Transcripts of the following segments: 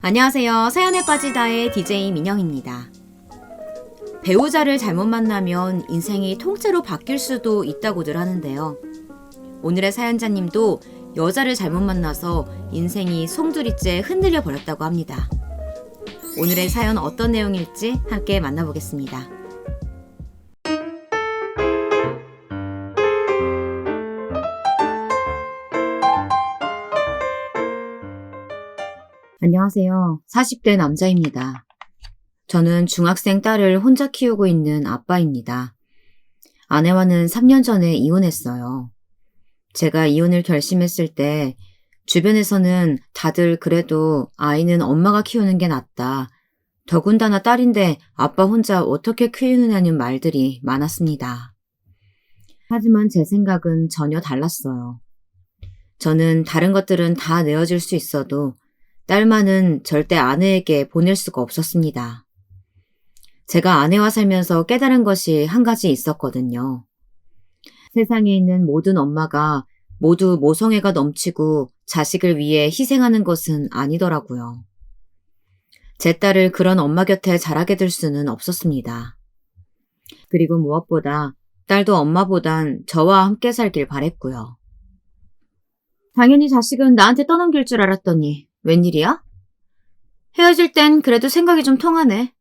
안녕하세요. 사연에 빠지다의 DJ 민영입니다. 배우자를 잘못 만나면 인생이 통째로 바뀔 수도 있다고들 하는데요. 오늘의 사연자님도 여자를 잘못 만나서 인생이 송두리째 흔들려 버렸다고 합니다. 오늘의 사연 어떤 내용일지 함께 만나보겠습니다. 안녕하세요. 40대 남자입니다. 저는 중학생 딸을 혼자 키우고 있는 아빠입니다. 아내와는 3년 전에 이혼했어요. 제가 이혼을 결심했을 때 주변에서는 다들 그래도 아이는 엄마가 키우는 게 낫다. 더군다나 딸인데 아빠 혼자 어떻게 키우느냐는 말들이 많았습니다. 하지만 제 생각은 전혀 달랐어요. 저는 다른 것들은 다 내어줄 수 있어도 딸만은 절대 아내에게 보낼 수가 없었습니다. 제가 아내와 살면서 깨달은 것이 한 가지 있었거든요. 세상에 있는 모든 엄마가 모두 모성애가 넘치고 자식을 위해 희생하는 것은 아니더라고요. 제 딸을 그런 엄마 곁에 자라게 둘 수는 없었습니다. 그리고 무엇보다 딸도 엄마보단 저와 함께 살길 바랬고요. 당연히 자식은 나한테 떠넘길 줄 알았더니 웬일이야? 헤어질 땐 그래도 생각이 좀 통하네.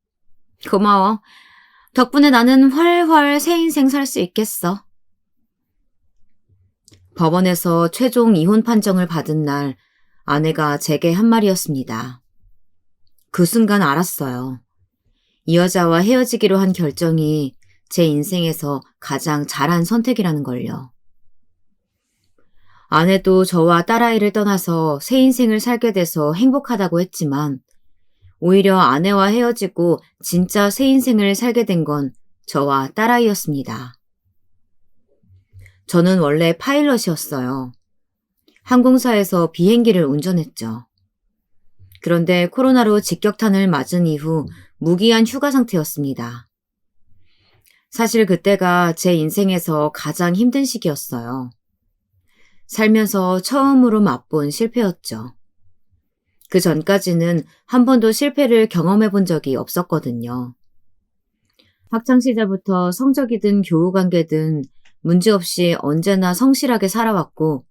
고마워. 덕분에 나는 훨훨 새 인생 살 수 있겠어. 법원에서 최종 이혼 판정을 받은 날 아내가 제게 한 말이었습니다. 그 순간 알았어요. 이 여자와 헤어지기로 한 결정이 제 인생에서 가장 잘한 선택이라는 걸요. 아내도 저와 딸아이를 떠나서 새 인생을 살게 돼서 행복하다고 했지만 오히려 아내와 헤어지고 진짜 새 인생을 살게 된 건 저와 딸아이였습니다. 저는 원래 파일럿이었어요. 항공사에서 비행기를 운전했죠. 그런데 코로나로 직격탄을 맞은 이후 무기한 휴가 상태였습니다. 사실 그때가 제 인생에서 가장 힘든 시기였어요. 살면서 처음으로 맛본 실패였죠. 그 전까지는 한 번도 실패를 경험해 본 적이 없었거든요. 학창시절부터 성적이든 교우관계든 문제없이 언제나 성실하게 살아왔고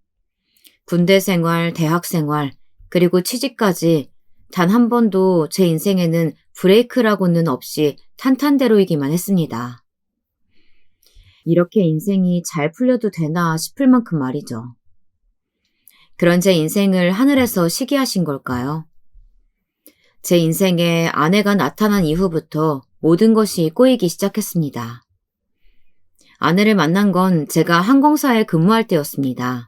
군대 생활, 대학 생활, 그리고 취직까지 단 한 번도 제 인생에는 브레이크라고는 없이 탄탄대로이기만 했습니다. 이렇게 인생이 잘 풀려도 되나 싶을 만큼 말이죠. 그런 제 인생을 하늘에서 시기하신 걸까요? 제 인생에 아내가 나타난 이후부터 모든 것이 꼬이기 시작했습니다. 아내를 만난 건 제가 항공사에 근무할 때였습니다.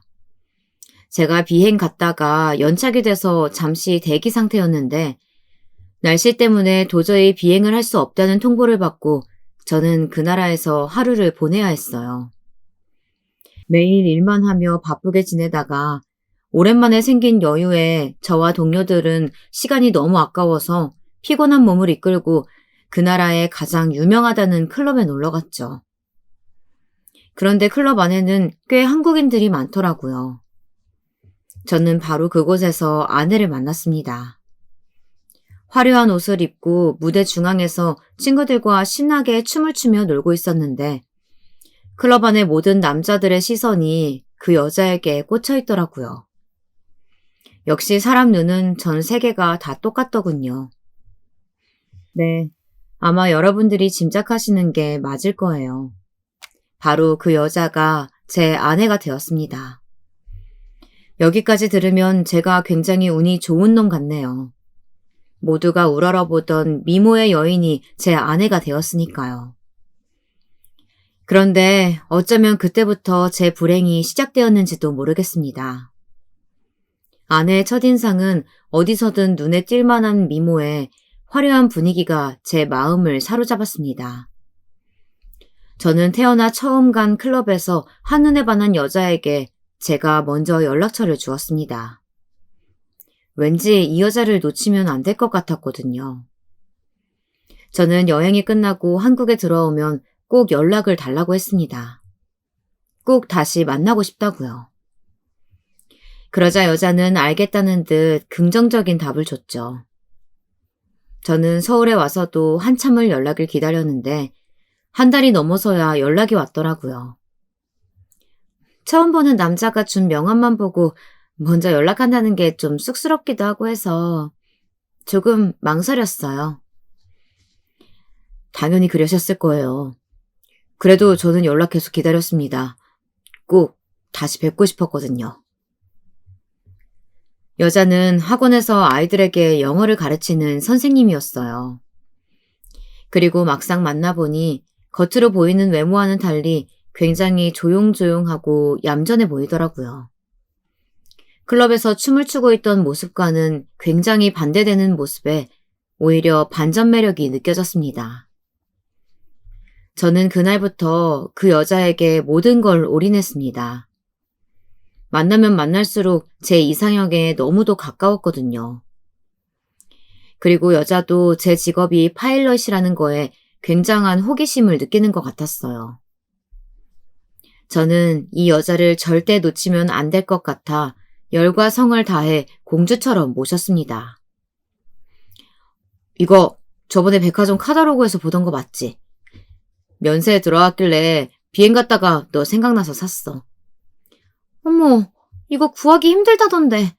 제가 비행 갔다가 연착이 돼서 잠시 대기 상태였는데 날씨 때문에 도저히 비행을 할 수 없다는 통보를 받고 저는 그 나라에서 하루를 보내야 했어요. 매일 일만 하며 바쁘게 지내다가 오랜만에 생긴 여유에 저와 동료들은 시간이 너무 아까워서 피곤한 몸을 이끌고 그 나라에 가장 유명하다는 클럽에 놀러 갔죠. 그런데 클럽 안에는 꽤 한국인들이 많더라고요. 저는 바로 그곳에서 아내를 만났습니다. 화려한 옷을 입고 무대 중앙에서 친구들과 신나게 춤을 추며 놀고 있었는데 클럽 안의 모든 남자들의 시선이 그 여자에게 꽂혀 있더라고요. 역시 사람 눈은 전 세계가 다 똑같더군요. 네, 아마 여러분들이 짐작하시는 게 맞을 거예요. 바로 그 여자가 제 아내가 되었습니다. 여기까지 들으면 제가 굉장히 운이 좋은 놈 같네요. 모두가 우러러보던 미모의 여인이 제 아내가 되었으니까요. 그런데 어쩌면 그때부터 제 불행이 시작되었는지도 모르겠습니다. 아내의 첫인상은 어디서든 눈에 띌 만한 미모에 화려한 분위기가 제 마음을 사로잡았습니다. 저는 태어나 처음 간 클럽에서 한눈에 반한 여자에게 제가 먼저 연락처를 주었습니다. 왠지 이 여자를 놓치면 안 될 것 같았거든요. 저는 여행이 끝나고 한국에 들어오면 꼭 연락을 달라고 했습니다. 꼭 다시 만나고 싶다고요. 그러자 여자는 알겠다는 듯 긍정적인 답을 줬죠. 저는 서울에 와서도 한참을 연락을 기다렸는데 한 달이 넘어서야 연락이 왔더라고요. 처음 보는 남자가 준 명함만 보고 먼저 연락한다는 게 좀 쑥스럽기도 하고 해서 조금 망설였어요. 당연히 그러셨을 거예요. 그래도 저는 연락해서 기다렸습니다. 꼭 다시 뵙고 싶었거든요. 여자는 학원에서 아이들에게 영어를 가르치는 선생님이었어요. 그리고 막상 만나보니 겉으로 보이는 외모와는 달리 굉장히 조용조용하고 얌전해 보이더라고요. 클럽에서 춤을 추고 있던 모습과는 굉장히 반대되는 모습에 오히려 반전 매력이 느껴졌습니다. 저는 그날부터 그 여자에게 모든 걸 올인했습니다. 만나면 만날수록 제 이상형에 너무도 가까웠거든요. 그리고 여자도 제 직업이 파일럿이라는 거에 굉장한 호기심을 느끼는 것 같았어요. 저는 이 여자를 절대 놓치면 안 될 것 같아 열과 성을 다해 공주처럼 모셨습니다. 이거 저번에 백화점 카탈로그에서 보던 거 맞지? 면세에 들어왔길래 비행 갔다가 너 생각나서 샀어. 어머, 이거 구하기 힘들다던데.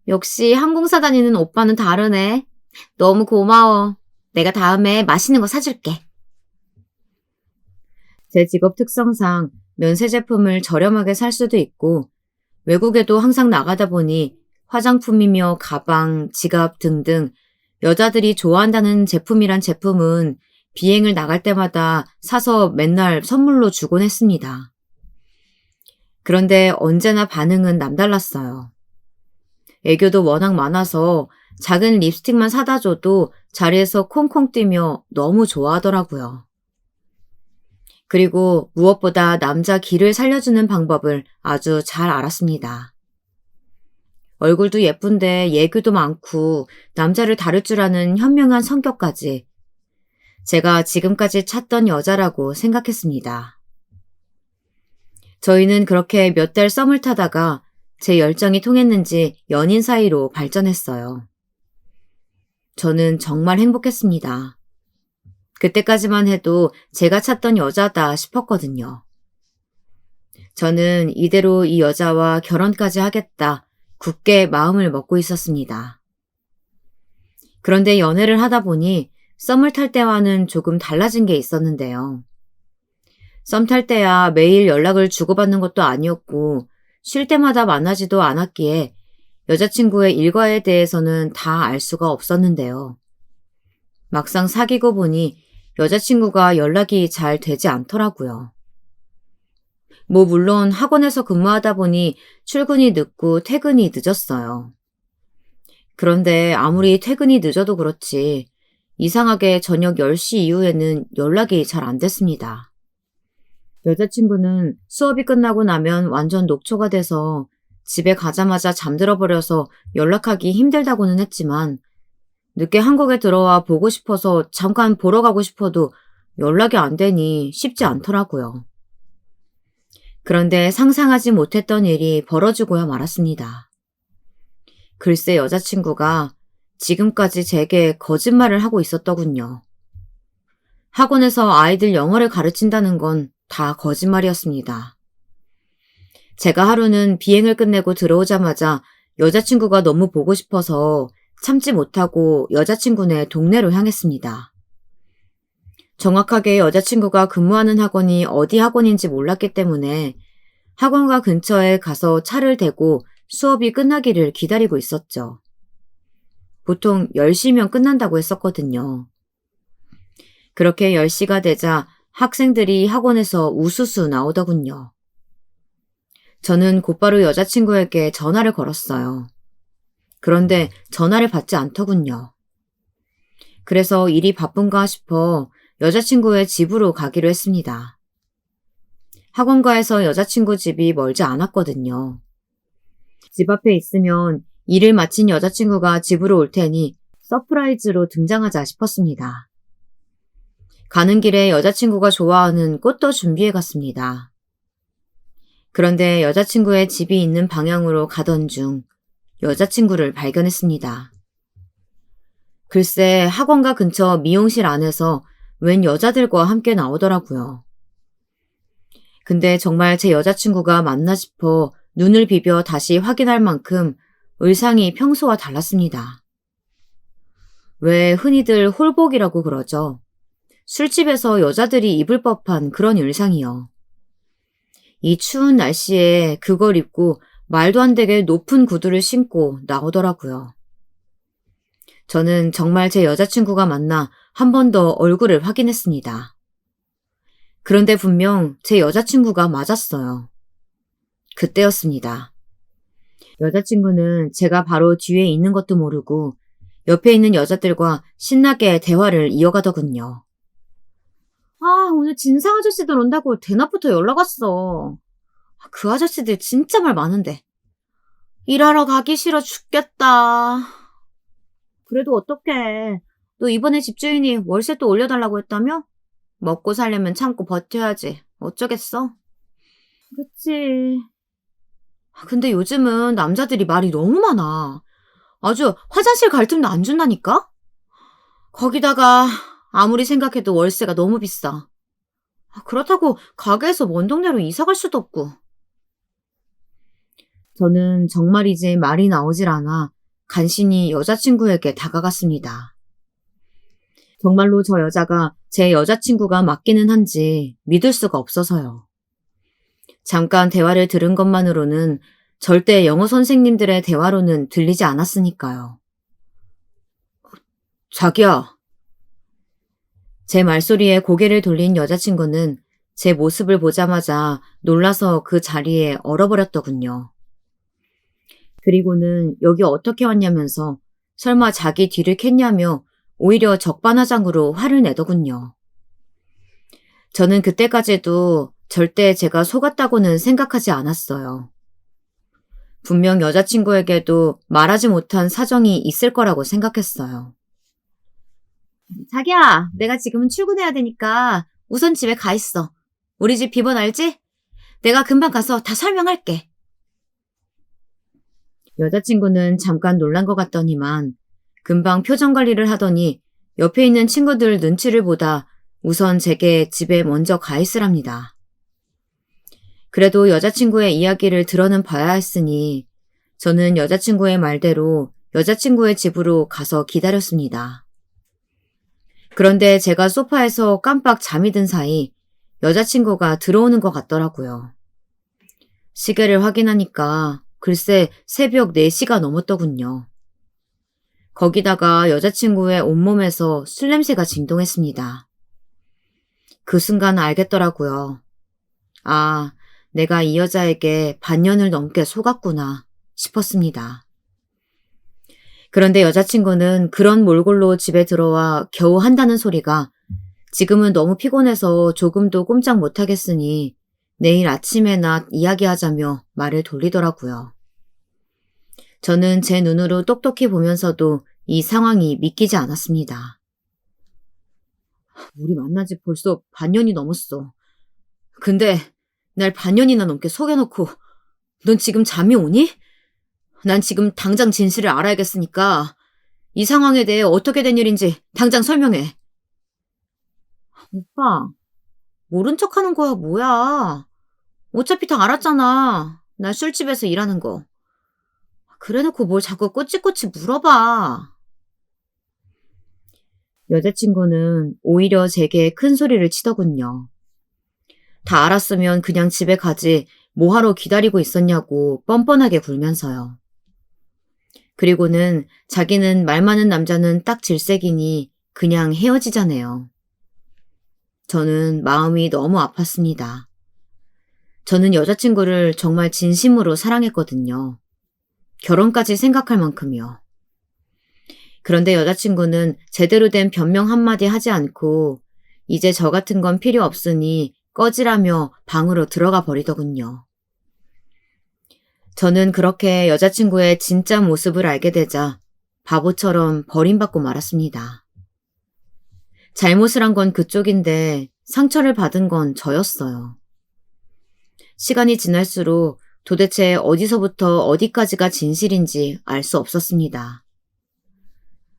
역시 항공사 다니는 오빠는 다르네. 너무 고마워. 내가 다음에 맛있는 거 사줄게. 제 직업 특성상 면세 제품을 저렴하게 살 수도 있고 외국에도 항상 나가다 보니 화장품이며 가방, 지갑 등등 여자들이 좋아한다는 제품이란 제품은 비행을 나갈 때마다 사서 맨날 선물로 주곤 했습니다. 그런데 언제나 반응은 남달랐어요. 애교도 워낙 많아서 작은 립스틱만 사다 줘도 자리에서 콩콩 뛰며 너무 좋아하더라고요. 그리고 무엇보다 남자 기를 살려주는 방법을 아주 잘 알았습니다. 얼굴도 예쁜데 예교도 많고 남자를 다룰 줄 아는 현명한 성격까지 제가 지금까지 찾던 여자라고 생각했습니다. 저희는 그렇게 몇 달 썸을 타다가 제 열정이 통했는지 연인 사이로 발전했어요. 저는 정말 행복했습니다. 그때까지만 해도 제가 찾던 여자다 싶었거든요. 저는 이대로 이 여자와 결혼까지 하겠다 굳게 마음을 먹고 있었습니다. 그런데 연애를 하다 보니 썸을 탈 때와는 조금 달라진 게 있었는데요. 썸 탈 때야 매일 연락을 주고받는 것도 아니었고 쉴 때마다 만나지도 않았기에 여자친구의 일과에 대해서는 다 알 수가 없었는데요. 막상 사귀고 보니 여자친구가 연락이 잘 되지 않더라고요. 물론 학원에서 근무하다 보니 출근이 늦고 퇴근이 늦었어요. 그런데 아무리 퇴근이 늦어도 그렇지 이상하게 저녁 10시 이후에는 연락이 잘 안 됐습니다. 여자친구는 수업이 끝나고 나면 완전 녹초가 돼서 집에 가자마자 잠들어 버려서 연락하기 힘들다고는 했지만 늦게 한국에 들어와 보고 싶어서 잠깐 보러 가고 싶어도 연락이 안 되니 쉽지 않더라고요. 그런데 상상하지 못했던 일이 벌어지고야 말았습니다. 글쎄 여자친구가 지금까지 제게 거짓말을 하고 있었더군요. 학원에서 아이들 영어를 가르친다는 건 다 거짓말이었습니다. 제가 하루는 비행을 끝내고 들어오자마자 여자친구가 너무 보고 싶어서 참지 못하고 여자친구네 동네로 향했습니다. 정확하게 여자친구가 근무하는 학원이 어디 학원인지 몰랐기 때문에 학원가 근처에 가서 차를 대고 수업이 끝나기를 기다리고 있었죠. 보통 10시면 끝난다고 했었거든요. 그렇게 10시가 되자 학생들이 학원에서 우수수 나오더군요. 저는 곧바로 여자친구에게 전화를 걸었어요. 그런데 전화를 받지 않더군요. 그래서 일이 바쁜가 싶어 여자친구의 집으로 가기로 했습니다. 학원가에서 여자친구 집이 멀지 않았거든요. 집 앞에 있으면 일을 마친 여자친구가 집으로 올 테니 서프라이즈로 등장하자 싶었습니다. 가는 길에 여자친구가 좋아하는 꽃도 준비해 갔습니다. 그런데 여자친구의 집이 있는 방향으로 가던 중 여자친구를 발견했습니다. 글쎄 학원가 근처 미용실 안에서 웬 여자들과 함께 나오더라고요. 근데 정말 제 여자친구가 맞나 싶어 눈을 비벼 다시 확인할 만큼 의상이 평소와 달랐습니다. 왜 흔히들 홀복이라고 그러죠? 술집에서 여자들이 입을 법한 그런 의상이요. 이 추운 날씨에 그걸 입고 말도 안 되게 높은 구두를 신고 나오더라고요. 저는 정말 제 여자친구가 맞나 한 번 더 얼굴을 확인했습니다. 그런데 분명 제 여자친구가 맞았어요. 그때였습니다. 여자친구는 제가 바로 뒤에 있는 것도 모르고 옆에 있는 여자들과 신나게 대화를 이어가더군요. 아, 오늘 진상 아저씨들 온다고 대낮부터 연락 왔어. 그 아저씨들 진짜 말 많은데. 일하러 가기 싫어 죽겠다. 그래도 어떡해. 너 이번에 집주인이 월세 또 올려달라고 했다며? 먹고 살려면 참고 버텨야지. 어쩌겠어? 그치. 근데 요즘은 남자들이 말이 너무 많아. 아주 화장실 갈 틈도 안 준다니까? 거기다가 아무리 생각해도 월세가 너무 비싸. 그렇다고 가게에서 먼 동네로 이사 갈 수도 없고. 저는 정말이지 말이 나오질 않아 간신히 여자친구에게 다가갔습니다. 정말로 저 여자가 제 여자친구가 맞기는 한지 믿을 수가 없어서요. 잠깐 대화를 들은 것만으로는 절대 영어 선생님들의 대화로는 들리지 않았으니까요. 자기야. 제 말소리에 고개를 돌린 여자친구는 제 모습을 보자마자 놀라서 그 자리에 얼어버렸더군요. 그리고는 여기 어떻게 왔냐면서 설마 자기 뒤를 캤냐며 오히려 적반하장으로 화를 내더군요. 저는 그때까지도 절대 제가 속았다고는 생각하지 않았어요. 분명 여자친구에게도 말하지 못한 사정이 있을 거라고 생각했어요. 자기야, 내가 지금은 출근해야 되니까 우선 집에 가 있어. 우리 집 비번 알지? 내가 금방 가서 다 설명할게. 여자친구는 잠깐 놀란 것 같더니만 금방 표정 관리를 하더니 옆에 있는 친구들 눈치를 보다 우선 제게 집에 먼저 가 있으랍니다. 그래도 여자친구의 이야기를 들어는 봐야 했으니 저는 여자친구의 말대로 여자친구의 집으로 가서 기다렸습니다. 그런데 제가 소파에서 깜빡 잠이 든 사이 여자친구가 들어오는 것 같더라고요. 시계를 확인하니까 글쎄 새벽 4시가 넘었더군요. 거기다가 여자친구의 온몸에서 술 냄새가 진동했습니다. 그 순간 알겠더라고요. 아, 내가 이 여자에게 반년을 넘게 속았구나 싶었습니다. 그런데 여자친구는 그런 몰골로 집에 들어와 겨우 한다는 소리가 지금은 너무 피곤해서 조금도 꼼짝 못하겠으니 내일 아침에나 이야기하자며 말을 돌리더라고요. 저는 제 눈으로 똑똑히 보면서도 이 상황이 믿기지 않았습니다. 우리 만난 지 벌써 반년이 넘었어. 근데 날 반년이나 넘게 속여놓고 넌 지금 잠이 오니? 난 지금 당장 진실을 알아야겠으니까 이 상황에 대해 어떻게 된 일인지 당장 설명해. 오빠, 모른 척하는 거야 뭐야. 어차피 다 알았잖아. 난 술집에서 일하는 거. 그래놓고 뭘 자꾸 꼬치꼬치 물어봐. 여자친구는 오히려 제게 큰 소리를 치더군요. 다 알았으면 그냥 집에 가지 뭐하러 기다리고 있었냐고 뻔뻔하게 굴면서요. 그리고는 자기는 말 많은 남자는 딱 질색이니 그냥 헤어지자네요. 저는 마음이 너무 아팠습니다. 저는 여자친구를 정말 진심으로 사랑했거든요. 결혼까지 생각할 만큼이요. 그런데 여자친구는 제대로 된 변명 한마디 하지 않고 이제 저 같은 건 필요 없으니 꺼지라며 방으로 들어가 버리더군요. 저는 그렇게 여자친구의 진짜 모습을 알게 되자 바보처럼 버림받고 말았습니다. 잘못을 한 건 그쪽인데 상처를 받은 건 저였어요. 시간이 지날수록 도대체 어디서부터 어디까지가 진실인지 알 수 없었습니다.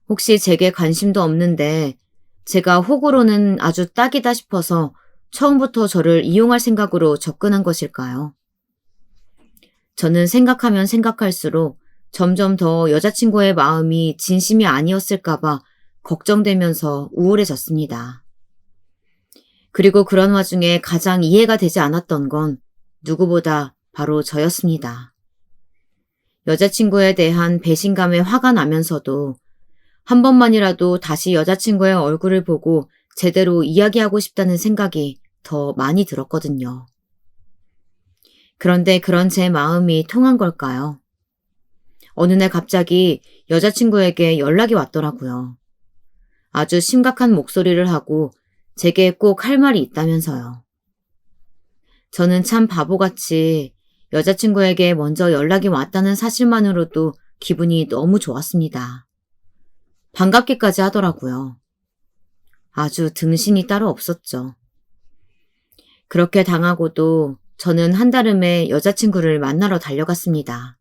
혹시 제게 관심도 없는데 제가 호구로는 아주 딱이다 싶어서 처음부터 저를 이용할 생각으로 접근한 것일까요? 저는 생각하면 생각할수록 점점 더 여자친구의 마음이 진심이 아니었을까봐 걱정되면서 우울해졌습니다. 그리고 그런 와중에 가장 이해가 되지 않았던 건 누구보다 바로 저였습니다. 여자친구에 대한 배신감에 화가 나면서도 한 번만이라도 다시 여자친구의 얼굴을 보고 제대로 이야기하고 싶다는 생각이 더 많이 들었거든요. 그런데 그런 제 마음이 통한 걸까요? 어느 날 갑자기 여자친구에게 연락이 왔더라고요. 아주 심각한 목소리를 하고 제게 꼭 할 말이 있다면서요. 저는 참 바보같이 여자친구에게 먼저 연락이 왔다는 사실만으로도 기분이 너무 좋았습니다. 반갑기까지 하더라고요. 아주 등신이 따로 없었죠. 그렇게 당하고도 저는 한달음에 여자친구를 만나러 달려갔습니다.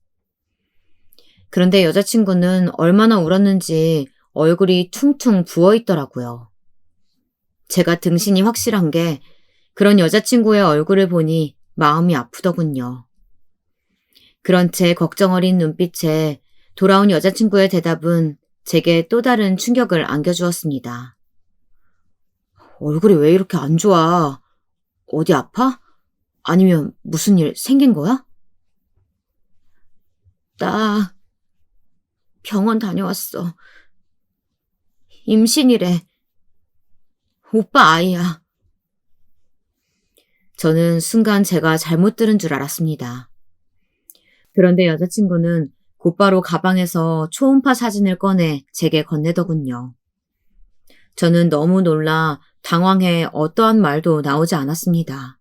그런데 여자친구는 얼마나 울었는지 얼굴이 퉁퉁 부어있더라고요. 제가 등신이 확실한 게 그런 여자친구의 얼굴을 보니 마음이 아프더군요. 그런 제 걱정 어린 눈빛에 돌아온 여자친구의 대답은 제게 또 다른 충격을 안겨주었습니다. 얼굴이 왜 이렇게 안 좋아? 어디 아파? 아니면 무슨 일 생긴 거야? 나 병원 다녀왔어. 임신이래. 오빠 아이야. 저는 순간 제가 잘못 들은 줄 알았습니다. 그런데 여자친구는 곧바로 가방에서 초음파 사진을 꺼내 제게 건네더군요. 저는 너무 놀라 당황해 어떠한 말도 나오지 않았습니다.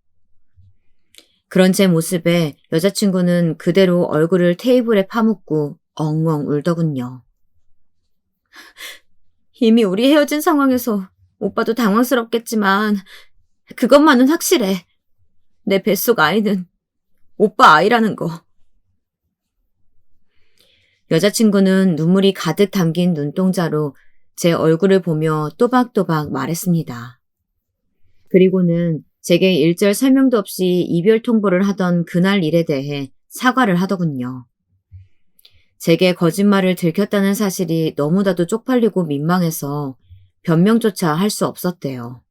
그런 제 모습에 여자친구는 그대로 얼굴을 테이블에 파묻고 엉엉 울더군요. 이미 우리 헤어진 상황에서 오빠도 당황스럽겠지만 그것만은 확실해. 내 뱃속 아이는 오빠 아이라는 거. 여자친구는 눈물이 가득 담긴 눈동자로 제 얼굴을 보며 또박또박 말했습니다. 그리고는 제게 일절 설명도 없이 이별 통보를 하던 그날 일에 대해 사과를 하더군요. 제게 거짓말을 들켰다는 사실이 너무나도 쪽팔리고 민망해서 변명조차 할 수 없었대요.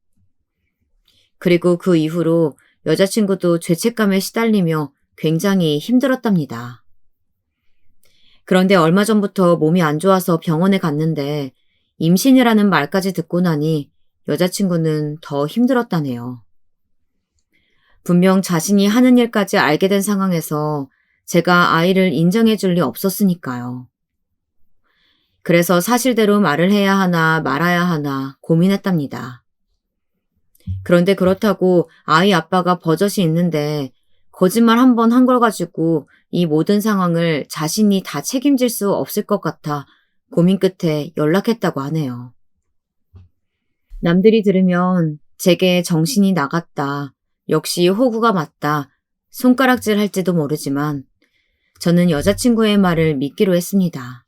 그리고 그 이후로 여자친구도 죄책감에 시달리며 굉장히 힘들었답니다. 그런데 얼마 전부터 몸이 안 좋아서 병원에 갔는데 임신이라는 말까지 듣고 나니 여자친구는 더 힘들었다네요. 분명 자신이 하는 일까지 알게 된 상황에서 제가 아이를 인정해 줄 리 없었으니까요. 그래서 사실대로 말을 해야 하나 말아야 하나 고민했답니다. 그런데 그렇다고 아이 아빠가 버젓이 있는데 거짓말 한 번 한 걸 가지고 이 모든 상황을 자신이 다 책임질 수 없을 것 같아 고민 끝에 연락했다고 하네요. 남들이 들으면 제게 정신이 나갔다, 역시 호구가 맞다, 손가락질 할지도 모르지만 저는 여자친구의 말을 믿기로 했습니다.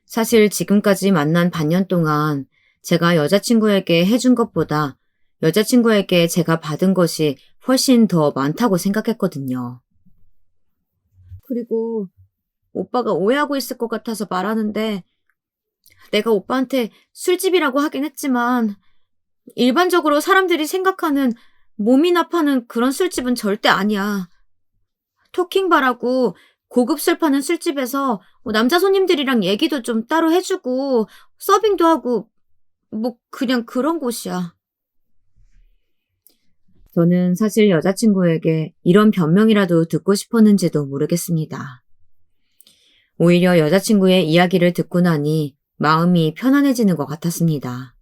사실 지금까지 만난 반년 동안 제가 여자친구에게 해준 것보다 여자친구에게 제가 받은 것이 훨씬 더 많다고 생각했거든요. 그리고 오빠가 오해하고 있을 것 같아서 말하는데 내가 오빠한테 술집이라고 하긴 했지만 일반적으로 사람들이 생각하는 몸이나 파는 그런 술집은 절대 아니야. 토킹바라고 고급 술 파는 술집에서 남자 손님들이랑 얘기도 좀 따로 해주고 서빙도 하고 그냥 그런 곳이야. 저는 사실 여자친구에게 이런 변명이라도 듣고 싶었는지도 모르겠습니다. 오히려 여자친구의 이야기를 듣고 나니 마음이 편안해지는 것 같았습니다.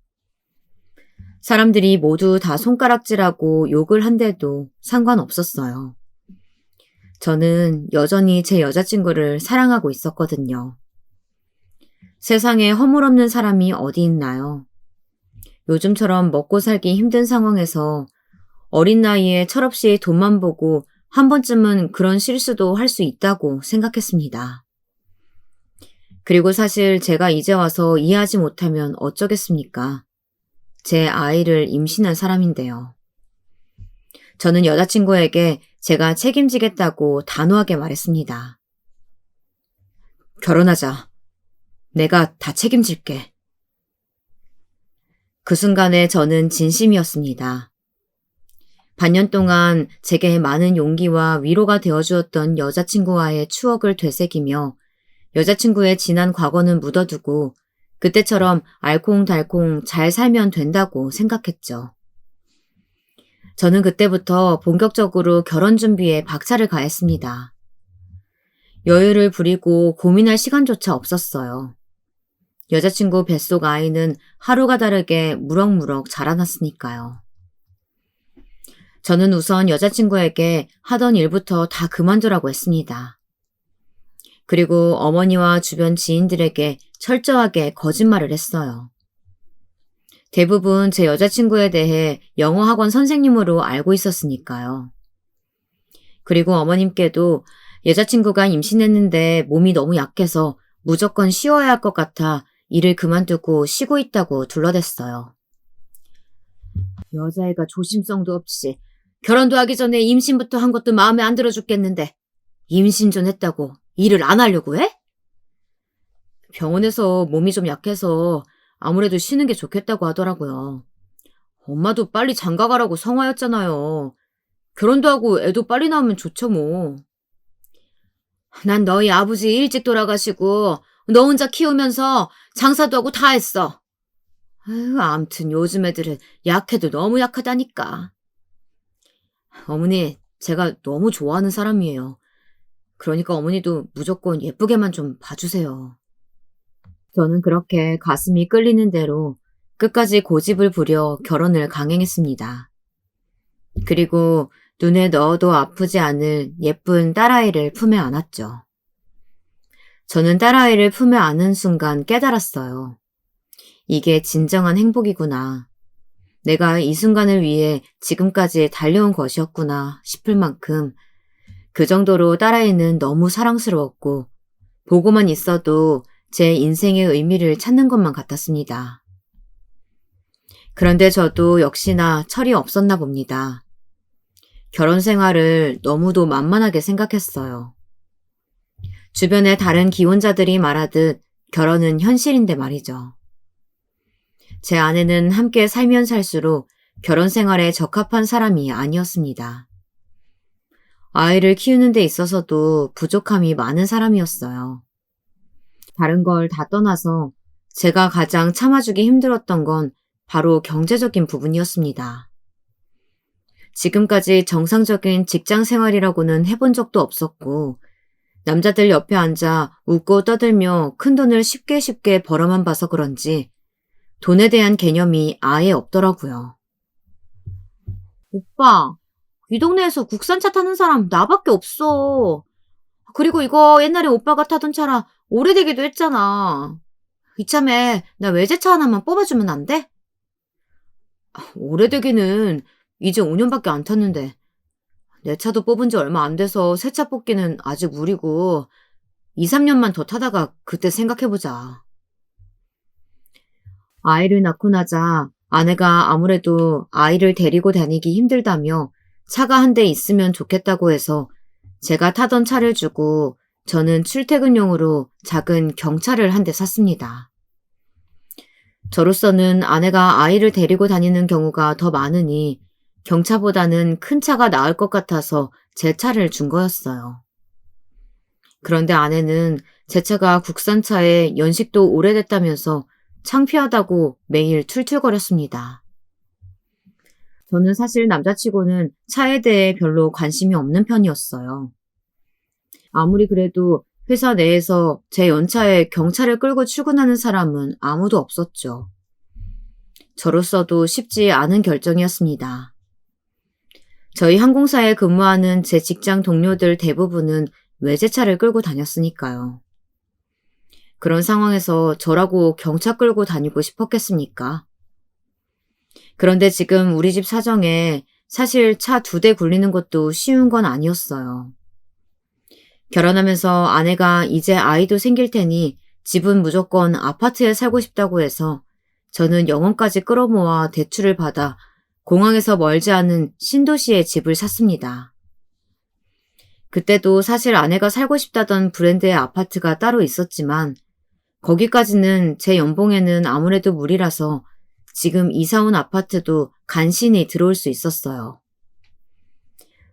사람들이 모두 다 손가락질하고 욕을 한데도 상관없었어요. 저는 여전히 제 여자친구를 사랑하고 있었거든요. 세상에 허물없는 사람이 어디 있나요? 요즘처럼 먹고 살기 힘든 상황에서 어린 나이에 철없이 돈만 보고 한 번쯤은 그런 실수도 할 수 있다고 생각했습니다. 그리고 사실 제가 이제 와서 이해하지 못하면 어쩌겠습니까? 제 아이를 임신한 사람인데요. 저는 여자친구에게 제가 책임지겠다고 단호하게 말했습니다. 결혼하자. 내가 다 책임질게. 그 순간에 저는 진심이었습니다. 반년 동안 제게 많은 용기와 위로가 되어주었던 여자친구와의 추억을 되새기며 여자친구의 지난 과거는 묻어두고 그때처럼 알콩달콩 잘 살면 된다고 생각했죠. 저는 그때부터 본격적으로 결혼 준비에 박차를 가했습니다. 여유를 부리고 고민할 시간조차 없었어요. 여자친구 뱃속 아이는 하루가 다르게 무럭무럭 자라났으니까요. 저는 우선 여자친구에게 하던 일부터 다 그만두라고 했습니다. 그리고 어머니와 주변 지인들에게 철저하게 거짓말을 했어요. 대부분 제 여자친구에 대해 영어 학원 선생님으로 알고 있었으니까요. 그리고 어머님께도 여자친구가 임신했는데 몸이 너무 약해서 무조건 쉬어야 할 것 같아 일을 그만두고 쉬고 있다고 둘러댔어요. 여자애가 조심성도 없이 결혼도 하기 전에 임신부터 한 것도 마음에 안 들어 죽겠는데 임신 전 했다고 일을 안 하려고 해? 병원에서 몸이 좀 약해서 아무래도 쉬는 게 좋겠다고 하더라고요. 엄마도 빨리 장가가라고 성화였잖아요. 결혼도 하고 애도 빨리 낳으면 좋죠 뭐. 난 너희 아버지 일찍 돌아가시고 너 혼자 키우면서 장사도 하고 다 했어. 암튼 요즘 애들은 약해도 너무 약하다니까. 어머니, 제가 너무 좋아하는 사람이에요. 그러니까 어머니도 무조건 예쁘게만 좀 봐주세요. 저는 그렇게 가슴이 끌리는 대로 끝까지 고집을 부려 결혼을 강행했습니다. 그리고 눈에 넣어도 아프지 않을 예쁜 딸아이를 품에 안았죠. 저는 딸아이를 품에 안은 순간 깨달았어요. 이게 진정한 행복이구나. 내가 이 순간을 위해 지금까지 달려온 것이었구나 싶을 만큼 그 정도로 딸아이는 너무 사랑스러웠고 보고만 있어도 제 인생의 의미를 찾는 것만 같았습니다. 그런데 저도 역시나 철이 없었나 봅니다. 결혼 생활을 너무도 만만하게 생각했어요. 주변의 다른 기혼자들이 말하듯 결혼은 현실인데 말이죠. 제 아내는 함께 살면 살수록 결혼 생활에 적합한 사람이 아니었습니다. 아이를 키우는 데 있어서도 부족함이 많은 사람이었어요. 다른 걸 다 떠나서 제가 가장 참아주기 힘들었던 건 바로 경제적인 부분이었습니다. 지금까지 정상적인 직장 생활이라고는 해본 적도 없었고 남자들 옆에 앉아 웃고 떠들며 큰돈을 쉽게 벌어만 봐서 그런지 돈에 대한 개념이 아예 없더라고요. 오빠, 이 동네에서 국산차 타는 사람 나밖에 없어. 그리고 이거 옛날에 오빠가 타던 차라 오래되기도 했잖아. 이참에 나 외제차 하나만 뽑아주면 안 돼? 오래되기는 이제 5년밖에 안 탔는데 내 차도 뽑은 지 얼마 안 돼서 새 차 뽑기는 아직 무리고 2, 3년만 더 타다가 그때 생각해보자. 아이를 낳고 나자 아내가 아무래도 아이를 데리고 다니기 힘들다며 차가 한 대 있으면 좋겠다고 해서 제가 타던 차를 주고 저는 출퇴근용으로 작은 경차를 한 대 샀습니다. 저로서는 아내가 아이를 데리고 다니는 경우가 더 많으니 경차보다는 큰 차가 나을 것 같아서 제 차를 준 거였어요. 그런데 아내는 제 차가 국산차에 연식도 오래됐다면서 창피하다고 매일 툴툴거렸습니다. 저는 사실 남자치고는 차에 대해 별로 관심이 없는 편이었어요. 아무리 그래도 회사 내에서 제 연차에 경차를 끌고 출근하는 사람은 아무도 없었죠. 저로서도 쉽지 않은 결정이었습니다. 저희 항공사에 근무하는 제 직장 동료들 대부분은 외제차를 끌고 다녔으니까요. 그런 상황에서 저라고 경차 끌고 다니고 싶었겠습니까? 그런데 지금 우리 집 사정에 사실 차 2대 굴리는 것도 쉬운 건 아니었어요. 결혼하면서 아내가 이제 아이도 생길 테니 집은 무조건 아파트에 살고 싶다고 해서 저는 영혼까지 끌어모아 대출을 받아 공항에서 멀지 않은 신도시에 집을 샀습니다. 그때도 사실 아내가 살고 싶다던 브랜드의 아파트가 따로 있었지만 거기까지는 제 연봉에는 아무래도 무리라서 지금 이사 온 아파트도 간신히 들어올 수 있었어요.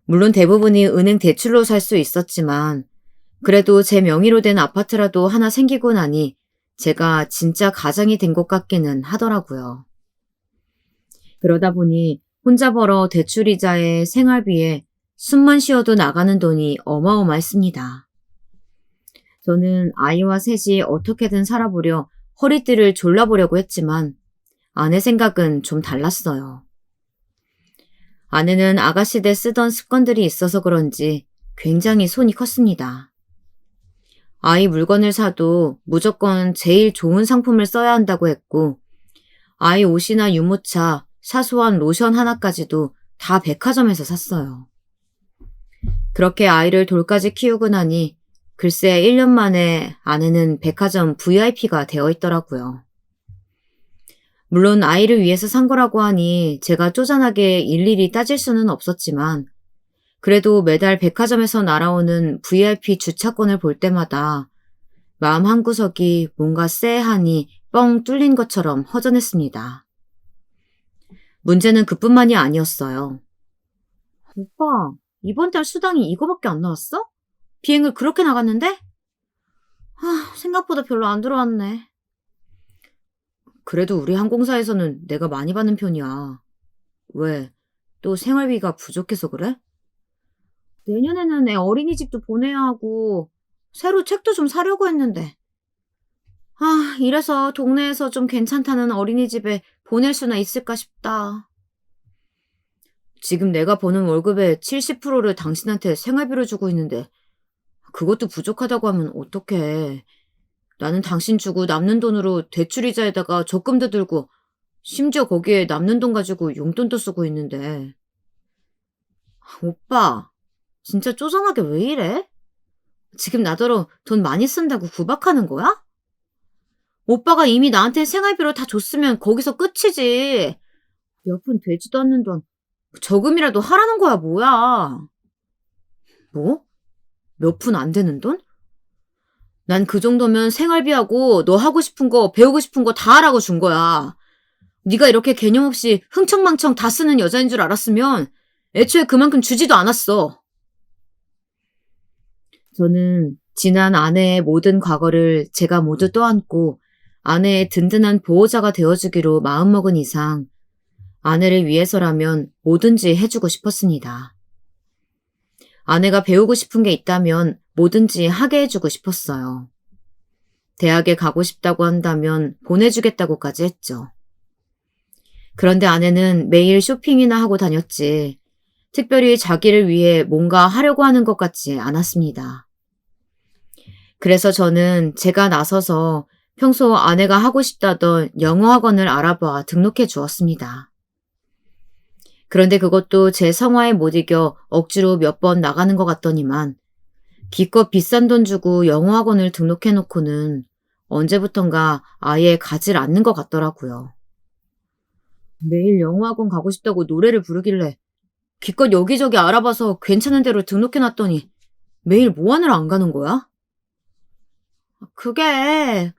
물론 대부분이 은행 대출로 살 수 있었지만 그래도 제 명의로 된 아파트라도 하나 생기고 나니 제가 진짜 가장이 된 것 같기는 하더라고요. 그러다 보니 혼자 벌어 대출이자에 생활비에 숨만 쉬어도 나가는 돈이 어마어마했습니다. 저는 아이와 셋이 어떻게든 살아보려 허리띠를 졸라보려고 했지만 아내 생각은 좀 달랐어요. 아내는 아가씨 때 쓰던 습관들이 있어서 그런지 굉장히 손이 컸습니다. 아이 물건을 사도 무조건 제일 좋은 상품을 써야 한다고 했고 아이 옷이나 유모차, 사소한 로션 하나까지도 다 백화점에서 샀어요. 그렇게 아이를 돌까지 키우고 나니 글쎄 1년 만에 아내는 백화점 VIP가 되어 있더라고요. 물론 아이를 위해서 산 거라고 하니 제가 쪼잔하게 일일이 따질 수는 없었지만 그래도 매달 백화점에서 날아오는 VIP 주차권을 볼 때마다 마음 한구석이 뭔가 쎄하니 뻥 뚫린 것처럼 허전했습니다. 문제는 그뿐만이 아니었어요. 오빠, 이번 달 수당이 이거밖에 안 나왔어? 비행을 그렇게 나갔는데? 생각보다 별로 안 들어왔네. 그래도 우리 항공사에서는 내가 많이 받는 편이야. 왜? 또 생활비가 부족해서 그래? 내년에는 애 어린이집도 보내야 하고 새로 책도 좀 사려고 했는데. 이래서 동네에서 좀 괜찮다는 어린이집에 보낼 수나 있을까 싶다. 지금 내가 버는 월급의 70%를 당신한테 생활비로 주고 있는데 그것도 부족하다고 하면 어떡해. 나는 당신 주고 남는 돈으로 대출이자에다가 적금도 들고 심지어 거기에 남는 돈 가지고 용돈도 쓰고 있는데. 오빠, 진짜 쪼잔하게 왜 이래? 지금 나더러 돈 많이 쓴다고 구박하는 거야? 오빠가 이미 나한테 생활비로 다 줬으면 거기서 끝이지. 몇 푼 되지도 않는 돈 저금이라도 하라는 거야 뭐야. 뭐? 몇 푼 안 되는 돈? 난 그 정도면 생활비하고 너 하고 싶은 거 배우고 싶은 거 다 하라고 준 거야. 네가 이렇게 개념 없이 흥청망청 다 쓰는 여자인 줄 알았으면 애초에 그만큼 주지도 않았어. 저는 지난 아내의 모든 과거를 제가 모두 떠안고 아내의 든든한 보호자가 되어주기로 마음먹은 이상 아내를 위해서라면 뭐든지 해주고 싶었습니다. 아내가 배우고 싶은 게 있다면 뭐든지 하게 해주고 싶었어요. 대학에 가고 싶다고 한다면 보내주겠다고까지 했죠. 그런데 아내는 매일 쇼핑이나 하고 다녔지 특별히 자기를 위해 뭔가 하려고 하는 것 같지 않았습니다. 그래서 저는 제가 나서서 평소 아내가 하고 싶다던 영어 학원을 알아봐 등록해 주었습니다. 그런데 그것도 제 성화에 못 이겨 억지로 몇 번 나가는 것 같더니만 기껏 비싼 돈 주고 영어 학원을 등록해 놓고는 언제부턴가 아예 가질 않는 것 같더라고요. 매일 영어 학원 가고 싶다고 노래를 부르길래 기껏 여기저기 알아봐서 괜찮은 데로 등록해 놨더니 매일 뭐 하느라 안 가는 거야? 그게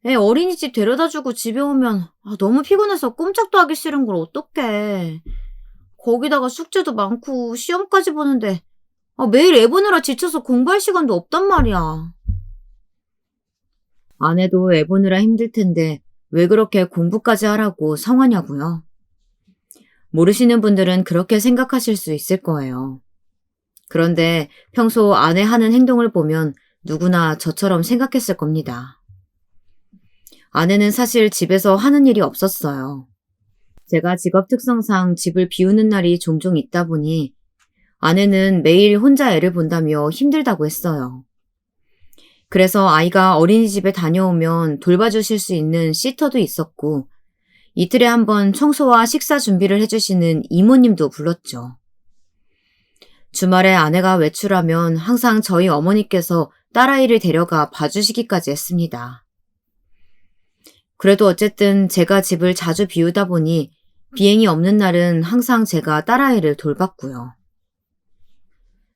애 어린이집 데려다주고 집에 오면 너무 피곤해서 꼼짝도 하기 싫은 걸 어떡해. 거기다가 숙제도 많고 시험까지 보는데 매일 애 보느라 지쳐서 공부할 시간도 없단 말이야. 아내도 애 보느라 힘들 텐데 왜 그렇게 공부까지 하라고 성하냐고요. 모르시는 분들은 그렇게 생각하실 수 있을 거예요. 그런데 평소 아내 하는 행동을 보면 누구나 저처럼 생각했을 겁니다. 아내는 사실 집에서 하는 일이 없었어요. 제가 직업 특성상 집을 비우는 날이 종종 있다 보니 아내는 매일 혼자 애를 본다며 힘들다고 했어요. 그래서 아이가 어린이집에 다녀오면 돌봐주실 수 있는 시터도 있었고 이틀에 한 번 청소와 식사 준비를 해주시는 이모님도 불렀죠. 주말에 아내가 외출하면 항상 저희 어머니께서 딸아이를 데려가 봐주시기까지 했습니다. 그래도 어쨌든 제가 집을 자주 비우다 보니 비행이 없는 날은 항상 제가 딸아이를 돌봤고요.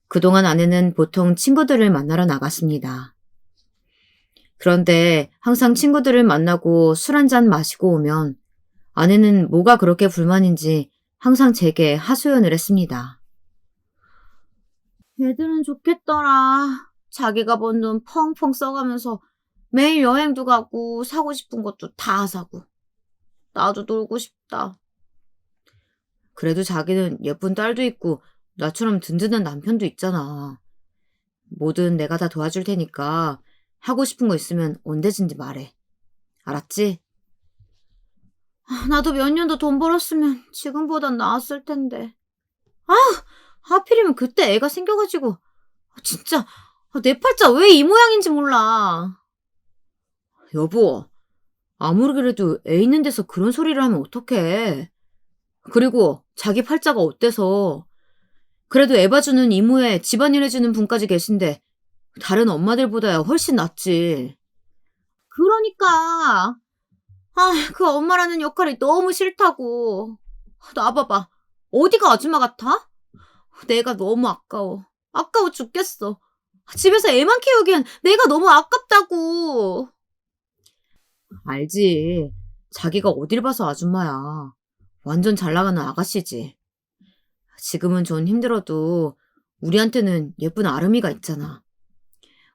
그동안 아내는 보통 친구들을 만나러 나갔습니다. 그런데 항상 친구들을 만나고 술 한잔 마시고 오면 아내는 뭐가 그렇게 불만인지 항상 제게 하소연을 했습니다. 애들은 좋겠더라. 자기가 번 돈 펑펑 써가면서 매일 여행도 가고 사고 싶은 것도 다 사고. 나도 놀고 싶다. 그래도 자기는 예쁜 딸도 있고 나처럼 든든한 남편도 있잖아. 뭐든 내가 다 도와줄 테니까 하고 싶은 거 있으면 언제든지 말해. 알았지? 나도 몇 년 더 돈 벌었으면 지금보단 나았을 텐데. 아, 하필이면 그때 애가 생겨가지고 진짜 내 팔자 왜 이 모양인지 몰라. 여보, 아무리 그래도 애 있는 데서 그런 소리를 하면 어떡해. 그리고 자기 팔자가 어때서. 그래도 애 봐주는 이모에 집안일 해주는 분까지 계신데 다른 엄마들보다야 훨씬 낫지. 그러니까. 그 엄마라는 역할이 너무 싫다고. 놔봐봐. 어디가 아줌마 같아? 내가 너무 아까워. 아까워 죽겠어. 집에서 애만 키우기엔 내가 너무 아깝다고. 알지. 자기가 어딜 봐서 아줌마야. 완전 잘 나가는 아가씨지. 지금은 좀 힘들어도 우리한테는 예쁜 아름이가 있잖아.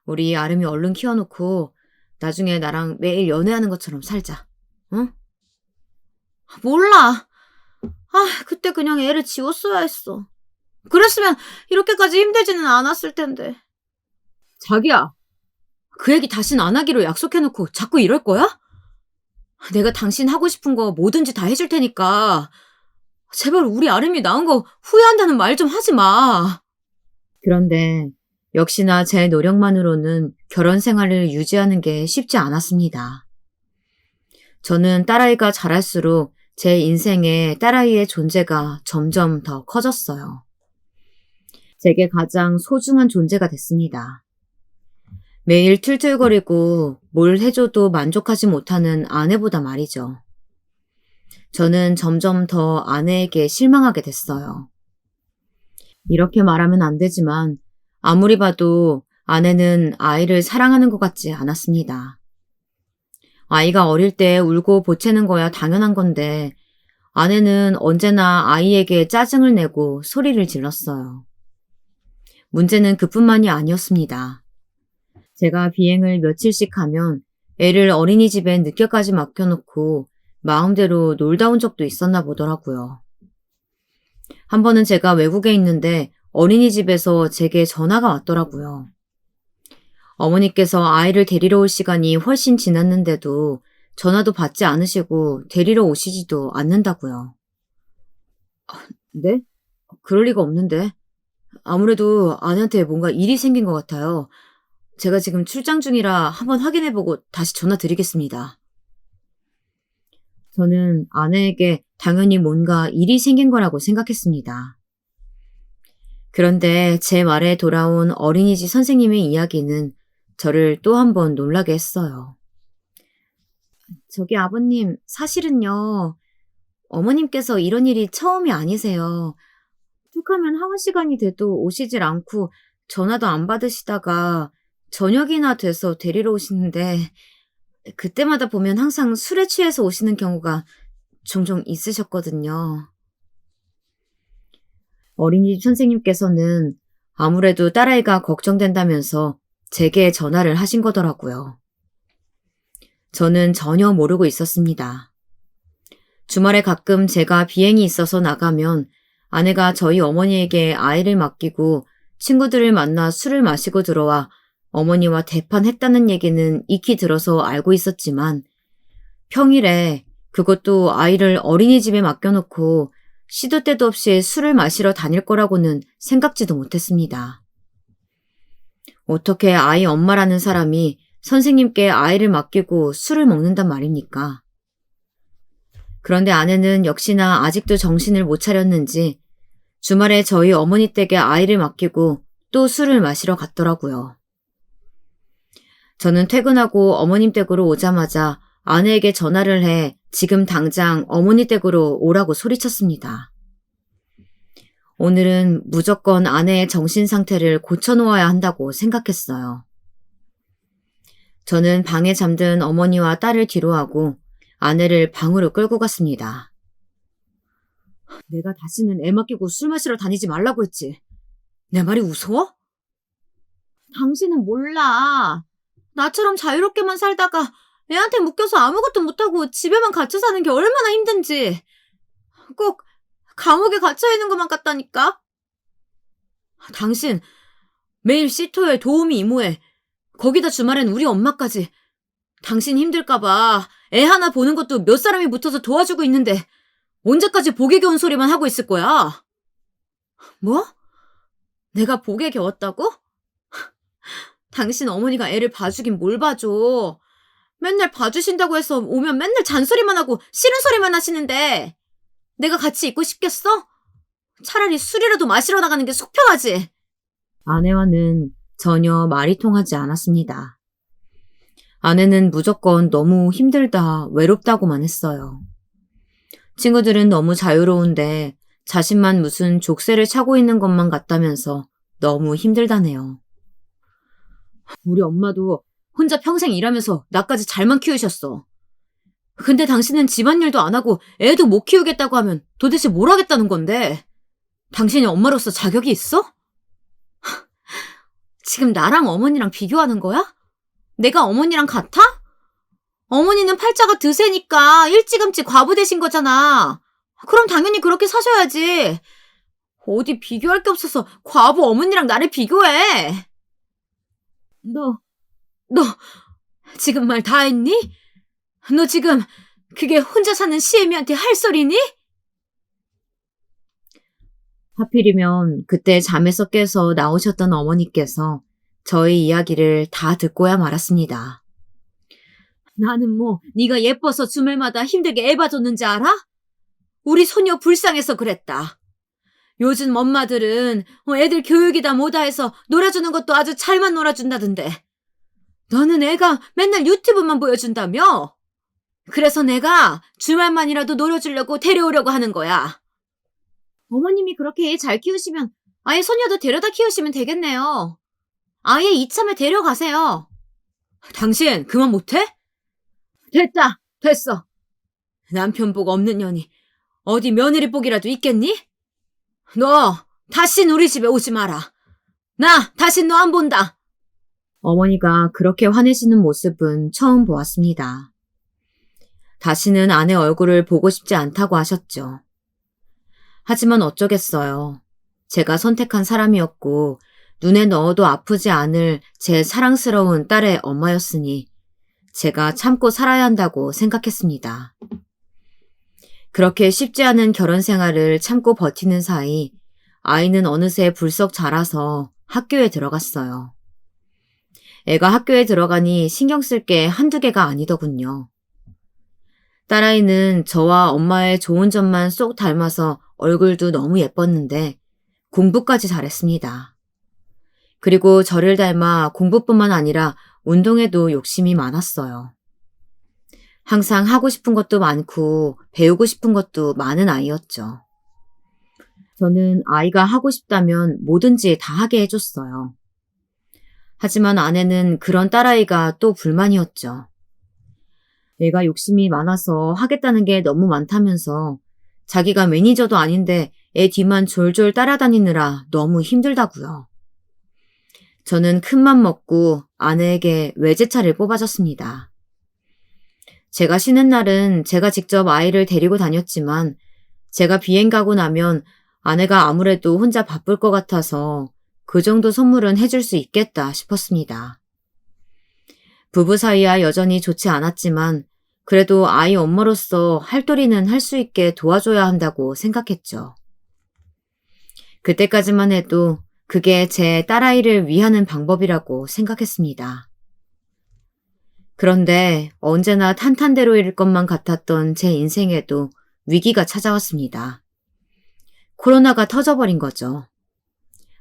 우리 아름이 얼른 키워놓고 나중에 나랑 매일 연애하는 것처럼 살자. 응? 몰라. 그때 그냥 애를 지웠어야 했어. 그랬으면 이렇게까지 힘들지는 않았을 텐데. 자기야, 그 얘기 다신 안 하기로 약속해놓고 자꾸 이럴 거야? 내가 당신 하고 싶은 거 뭐든지 다 해줄 테니까 제발 우리 아름이 낳은 거 후회한다는 말 좀 하지 마. 그런데 역시나 제 노력만으로는 결혼 생활을 유지하는 게 쉽지 않았습니다. 저는 딸아이가 자랄수록 제 인생에 딸아이의 존재가 점점 더 커졌어요. 제게 가장 소중한 존재가 됐습니다. 매일 툴툴거리고 뭘 해줘도 만족하지 못하는 아내보다 말이죠. 저는 점점 더 아내에게 실망하게 됐어요. 이렇게 말하면 안 되지만 아무리 봐도 아내는 아이를 사랑하는 것 같지 않았습니다. 아이가 어릴 때 울고 보채는 거야 당연한 건데 아내는 언제나 아이에게 짜증을 내고 소리를 질렀어요. 문제는 그뿐만이 아니었습니다. 제가 비행을 며칠씩 하면 애를 어린이집에 늦게까지 맡겨놓고 마음대로 놀다 온 적도 있었나 보더라고요. 한 번은 제가 외국에 있는데 어린이집에서 제게 전화가 왔더라고요. 어머니께서 아이를 데리러 올 시간이 훨씬 지났는데도 전화도 받지 않으시고 데리러 오시지도 않는다고요. 네? 그럴 리가 없는데. 아무래도 아내한테 뭔가 일이 생긴 것 같아요. 제가 지금 출장 중이라 한번 확인해보고 다시 전화 드리겠습니다. 저는 아내에게 당연히 뭔가 일이 생긴 거라고 생각했습니다. 그런데 제 말에 돌아온 어린이집 선생님의 이야기는 저를 또 한 번 놀라게 했어요. 저기 아버님, 사실은요. 어머님께서 이런 일이 처음이 아니세요. 툭하면 하원 시간이 돼도 오시질 않고 전화도 안 받으시다가 저녁이나 돼서 데리러 오시는데 그때마다 보면 항상 술에 취해서 오시는 경우가 종종 있으셨거든요. 어린이집 선생님께서는 아무래도 딸아이가 걱정된다면서 제게 전화를 하신 거더라고요. 저는 전혀 모르고 있었습니다. 주말에 가끔 제가 비행이 있어서 나가면 아내가 저희 어머니에게 아이를 맡기고 친구들을 만나 술을 마시고 들어와 어머니와 대판했다는 얘기는 익히 들어서 알고 있었지만 평일에 그것도 아이를 어린이집에 맡겨놓고 시도 때도 없이 술을 마시러 다닐 거라고는 생각지도 못했습니다. 어떻게 아이 엄마라는 사람이 선생님께 아이를 맡기고 술을 먹는단 말입니까? 그런데 아내는 역시나 아직도 정신을 못 차렸는지 주말에 저희 어머니 댁에 아이를 맡기고 또 술을 마시러 갔더라고요. 저는 퇴근하고 어머님 댁으로 오자마자 아내에게 전화를 해 지금 당장 어머니 댁으로 오라고 소리쳤습니다. 오늘은 무조건 아내의 정신 상태를 고쳐놓아야 한다고 생각했어요. 저는 방에 잠든 어머니와 딸을 뒤로하고 아내를 방으로 끌고 갔습니다. 내가 다시는 애 맡기고 술 마시러 다니지 말라고 했지. 내 말이 무서워? 당신은 몰라. 나처럼 자유롭게만 살다가 애한테 묶여서 아무것도 못하고 집에만 갇혀 사는 게 얼마나 힘든지. 꼭 감옥에 갇혀있는 것만 같다니까. 당신 매일 시토에 도우미 이모에 거기다 주말엔 우리 엄마까지. 당신 힘들까봐 애 하나 보는 것도 몇 사람이 붙어서 도와주고 있는데 언제까지 복에 겨운 소리만 하고 있을 거야? 뭐? 내가 복에 겨웠다고? 당신 어머니가 애를 봐주긴 뭘 봐줘. 맨날 봐주신다고 해서 오면 맨날 잔소리만 하고 싫은 소리만 하시는데 내가 같이 있고 싶겠어? 차라리 술이라도 마시러 나가는 게 속 편하지. 아내와는 전혀 말이 통하지 않았습니다. 아내는 무조건 너무 힘들다, 외롭다고만 했어요. 친구들은 너무 자유로운데 자신만 무슨 족쇄를 차고 있는 것만 같다면서 너무 힘들다네요. 우리 엄마도 혼자 평생 일하면서 나까지 잘만 키우셨어. 근데 당신은 집안일도 안 하고 애도 못 키우겠다고 하면 도대체 뭘 하겠다는 건데? 당신이 엄마로서 자격이 있어? 지금 나랑 어머니랑 비교하는 거야? 내가 어머니랑 같아? 어머니는 팔자가 드세니까 일찌감치 과부 되신 거잖아. 그럼 당연히 그렇게 사셔야지. 어디 비교할 게 없어서 과부 어머니랑 나를 비교해. 너 지금 말 다 했니? 너 지금 그게 혼자 사는 시애미한테 할 소리니? 하필이면 그때 잠에서 깨서 나오셨던 어머니께서 저희 이야기를 다 듣고야 말았습니다. 나는 뭐 네가 예뻐서 주말마다 힘들게 애 봐줬는지 알아? 우리 소녀 불쌍해서 그랬다. 요즘 엄마들은 애들 교육이다 뭐다 해서 놀아주는 것도 아주 잘만 놀아준다던데. 너는 애가 맨날 유튜브만 보여준다며? 그래서 내가 주말만이라도 놀아주려고 데려오려고 하는 거야. 어머님이 그렇게 애 잘 키우시면 아예 소녀도 데려다 키우시면 되겠네요. 아예 이참에 데려가세요. 당신 그만 못해? 됐다, 됐어. 남편 복 없는 년이 어디 며느리 복이라도 있겠니? 너 다신 우리 집에 오지 마라. 나 다신 너 안 본다. 어머니가 그렇게 화내시는 모습은 처음 보았습니다. 다시는 아내 얼굴을 보고 싶지 않다고 하셨죠. 하지만 어쩌겠어요. 제가 선택한 사람이었고 눈에 넣어도 아프지 않을 제 사랑스러운 딸의 엄마였으니 제가 참고 살아야 한다고 생각했습니다. 그렇게 쉽지 않은 결혼 생활을 참고 버티는 사이 아이는 어느새 불쑥 자라서 학교에 들어갔어요. 애가 학교에 들어가니 신경 쓸 게 한두 개가 아니더군요. 딸아이는 저와 엄마의 좋은 점만 쏙 닮아서 얼굴도 너무 예뻤는데 공부까지 잘했습니다. 그리고 저를 닮아 공부뿐만 아니라 운동에도 욕심이 많았어요. 항상 하고 싶은 것도 많고 배우고 싶은 것도 많은 아이였죠. 저는 아이가 하고 싶다면 뭐든지 다 하게 해줬어요. 하지만 아내는 그런 딸아이가 또 불만이었죠. 애가 욕심이 많아서 하겠다는 게 너무 많다면서 자기가 매니저도 아닌데 애 뒤만 졸졸 따라다니느라 너무 힘들다고요. 저는 큰맘 먹고 아내에게 외제차를 뽑아줬습니다. 제가 쉬는 날은 제가 직접 아이를 데리고 다녔지만 제가 비행 가고 나면 아내가 아무래도 혼자 바쁠 것 같아서 그 정도 선물은 해줄 수 있겠다 싶었습니다. 부부 사이야 여전히 좋지 않았지만 그래도 아이 엄마로서 할도리는 할 수 있게 도와줘야 한다고 생각했죠. 그때까지만 해도 그게 제 딸아이를 위하는 방법이라고 생각했습니다. 그런데 언제나 탄탄대로일 것만 같았던 제 인생에도 위기가 찾아왔습니다. 코로나가 터져버린 거죠.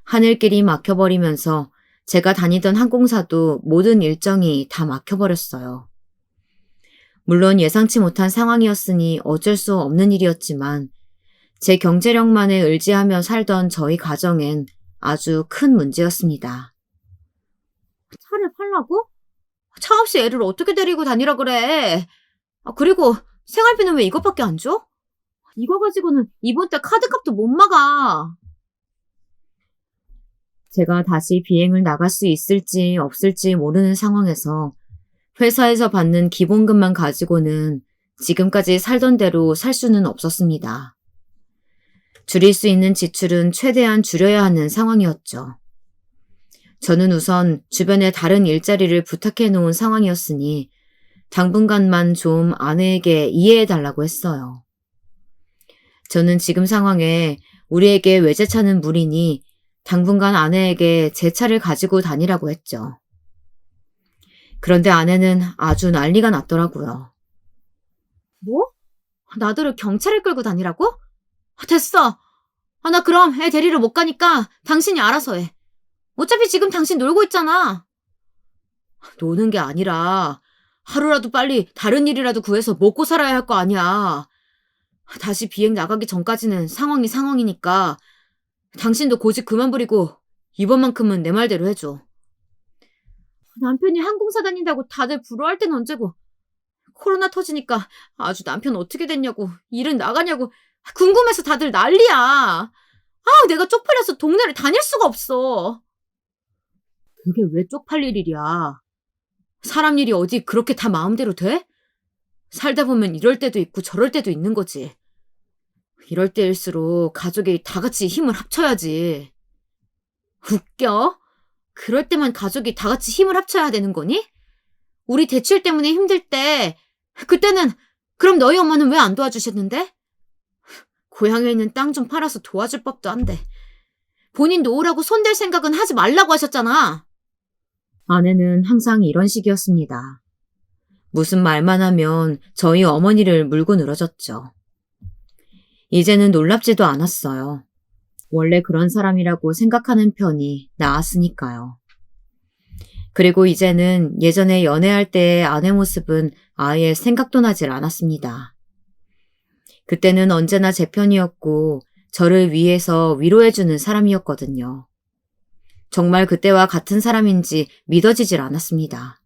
하늘길이 막혀버리면서 제가 다니던 항공사도 모든 일정이 다 막혀버렸어요. 물론 예상치 못한 상황이었으니 어쩔 수 없는 일이었지만 제 경제력만에 의지하며 살던 저희 가정엔 아주 큰 문제였습니다. 차를 팔라고? 차 없이 애를 어떻게 데리고 다니라 그래? 그리고 생활비는 왜 이것밖에 안 줘? 이거 가지고는 이번 달 카드값도 못 막아. 제가 다시 비행을 나갈 수 있을지 없을지 모르는 상황에서 회사에서 받는 기본금만 가지고는 지금까지 살던 대로 살 수는 없었습니다. 줄일 수 있는 지출은 최대한 줄여야 하는 상황이었죠. 저는 우선 주변에 다른 일자리를 부탁해 놓은 상황이었으니 당분간만 좀 아내에게 이해해 달라고 했어요. 저는 지금 상황에 우리에게 외제차는 무리니 당분간 아내에게 제 차를 가지고 다니라고 했죠. 그런데 아내는 아주 난리가 났더라고요. 뭐? 나더러 경찰을 끌고 다니라고? 됐어. 나 그럼 애 데리러 못 가니까 당신이 알아서 해. 어차피 지금 당신 놀고 있잖아. 노는 게 아니라 하루라도 빨리 다른 일이라도 구해서 먹고 살아야 할 거 아니야. 다시 비행 나가기 전까지는 상황이 상황이니까 당신도 고집 그만 부리고 이번만큼은 내 말대로 해줘. 남편이 항공사 다닌다고 다들 부러워할 땐 언제고 코로나 터지니까 아주 남편 어떻게 됐냐고 일은 나가냐고 궁금해서 다들 난리야. 내가 쪽팔려서 동네를 다닐 수가 없어. 그게 왜 쪽팔릴 일이야. 사람 일이 어디 그렇게 다 마음대로 돼? 살다 보면 이럴 때도 있고 저럴 때도 있는 거지. 이럴 때일수록 가족이 다 같이 힘을 합쳐야지. 웃겨? 그럴 때만 가족이 다 같이 힘을 합쳐야 되는 거니? 우리 대출 때문에 힘들 때 그때는 그럼 너희 엄마는 왜 안 도와주셨는데? 고향에 있는 땅 좀 팔아서 도와줄 법도 한데 본인 놓으라고 손댈 생각은 하지 말라고 하셨잖아. 아내는 항상 이런 식이었습니다. 무슨 말만 하면 저희 어머니를 물고 늘어졌죠. 이제는 놀랍지도 않았어요. 원래 그런 사람이라고 생각하는 편이 나았으니까요. 그리고 이제는 예전에 연애할 때의 아내 모습은 아예 생각도 나질 않았습니다. 그때는 언제나 제 편이었고 저를 위해서 위로해주는 사람이었거든요. 정말 그때와 같은 사람인지 믿어지질 않았습니다.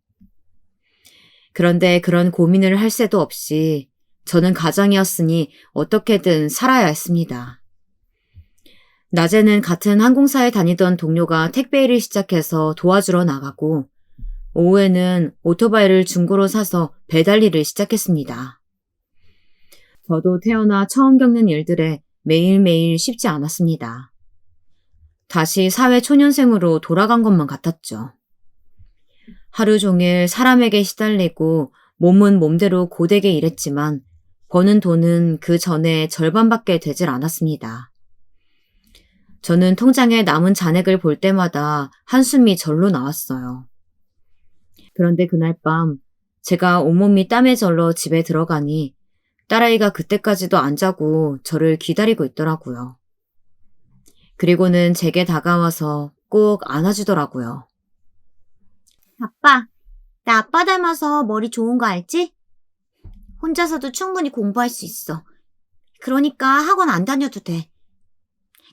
그런데 그런 고민을 할 새도 없이 저는 가장이었으니 어떻게든 살아야 했습니다. 낮에는 같은 항공사에 다니던 동료가 택배일을 시작해서 도와주러 나가고 오후에는 오토바이를 중고로 사서 배달 일을 시작했습니다. 저도 태어나 처음 겪는 일들에 매일매일 쉽지 않았습니다. 다시 사회 초년생으로 돌아간 것만 같았죠. 하루 종일 사람에게 시달리고 몸은 몸대로 고되게 일했지만 버는 돈은 그 전에 절반밖에 되질 않았습니다. 저는 통장에 남은 잔액을 볼 때마다 한숨이 절로 나왔어요. 그런데 그날 밤 제가 온몸이 땀에 절러 집에 들어가니 딸아이가 그때까지도 안 자고 저를 기다리고 있더라고요. 그리고는 제게 다가와서 꼭 안아주더라고요. 아빠, 나 아빠 닮아서 머리 좋은 거 알지? 혼자서도 충분히 공부할 수 있어. 그러니까 학원 안 다녀도 돼.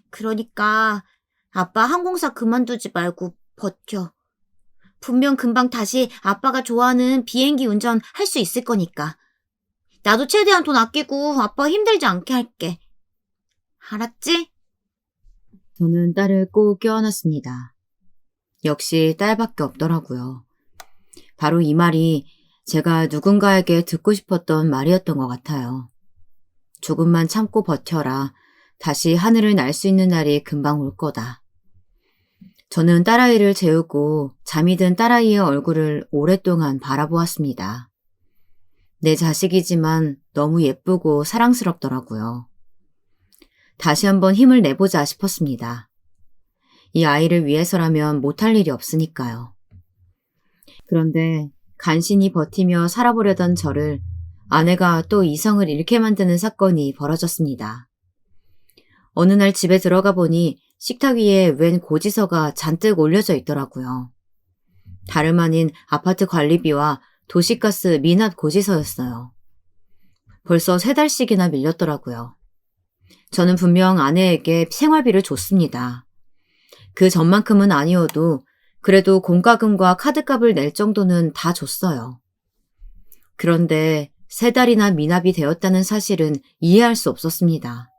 그러니까 아빠 항공사 그만두지 말고 버텨. 분명 금방 다시 아빠가 좋아하는 비행기 운전 할 수 있을 거니까. 나도 최대한 돈 아끼고 아빠 힘들지 않게 할게. 알았지? 저는 딸을 꼭 껴안았습니다. 역시 딸밖에 없더라고요. 바로 이 말이 제가 누군가에게 듣고 싶었던 말이었던 것 같아요. 조금만 참고 버텨라. 다시 하늘을 날 수 있는 날이 금방 올 거다. 저는 딸아이를 재우고 잠이 든 딸아이의 얼굴을 오랫동안 바라보았습니다. 내 자식이지만 너무 예쁘고 사랑스럽더라고요. 다시 한번 힘을 내보자 싶었습니다. 이 아이를 위해서라면 못할 일이 없으니까요. 그런데 간신히 버티며 살아보려던 저를 아내가 또 이성을 잃게 만드는 사건이 벌어졌습니다. 어느 날 집에 들어가 보니 식탁 위에 웬 고지서가 잔뜩 올려져 있더라고요. 다름 아닌 아파트 관리비와 도시가스 미납 고지서였어요. 벌써 3달씩이나 밀렸더라고요. 저는 분명 아내에게 생활비를 줬습니다. 그 전만큼은 아니어도 그래도 공과금과 카드값을 낼 정도는 다 줬어요. 그런데 3달이나 미납이 되었다는 사실은 이해할 수 없었습니다.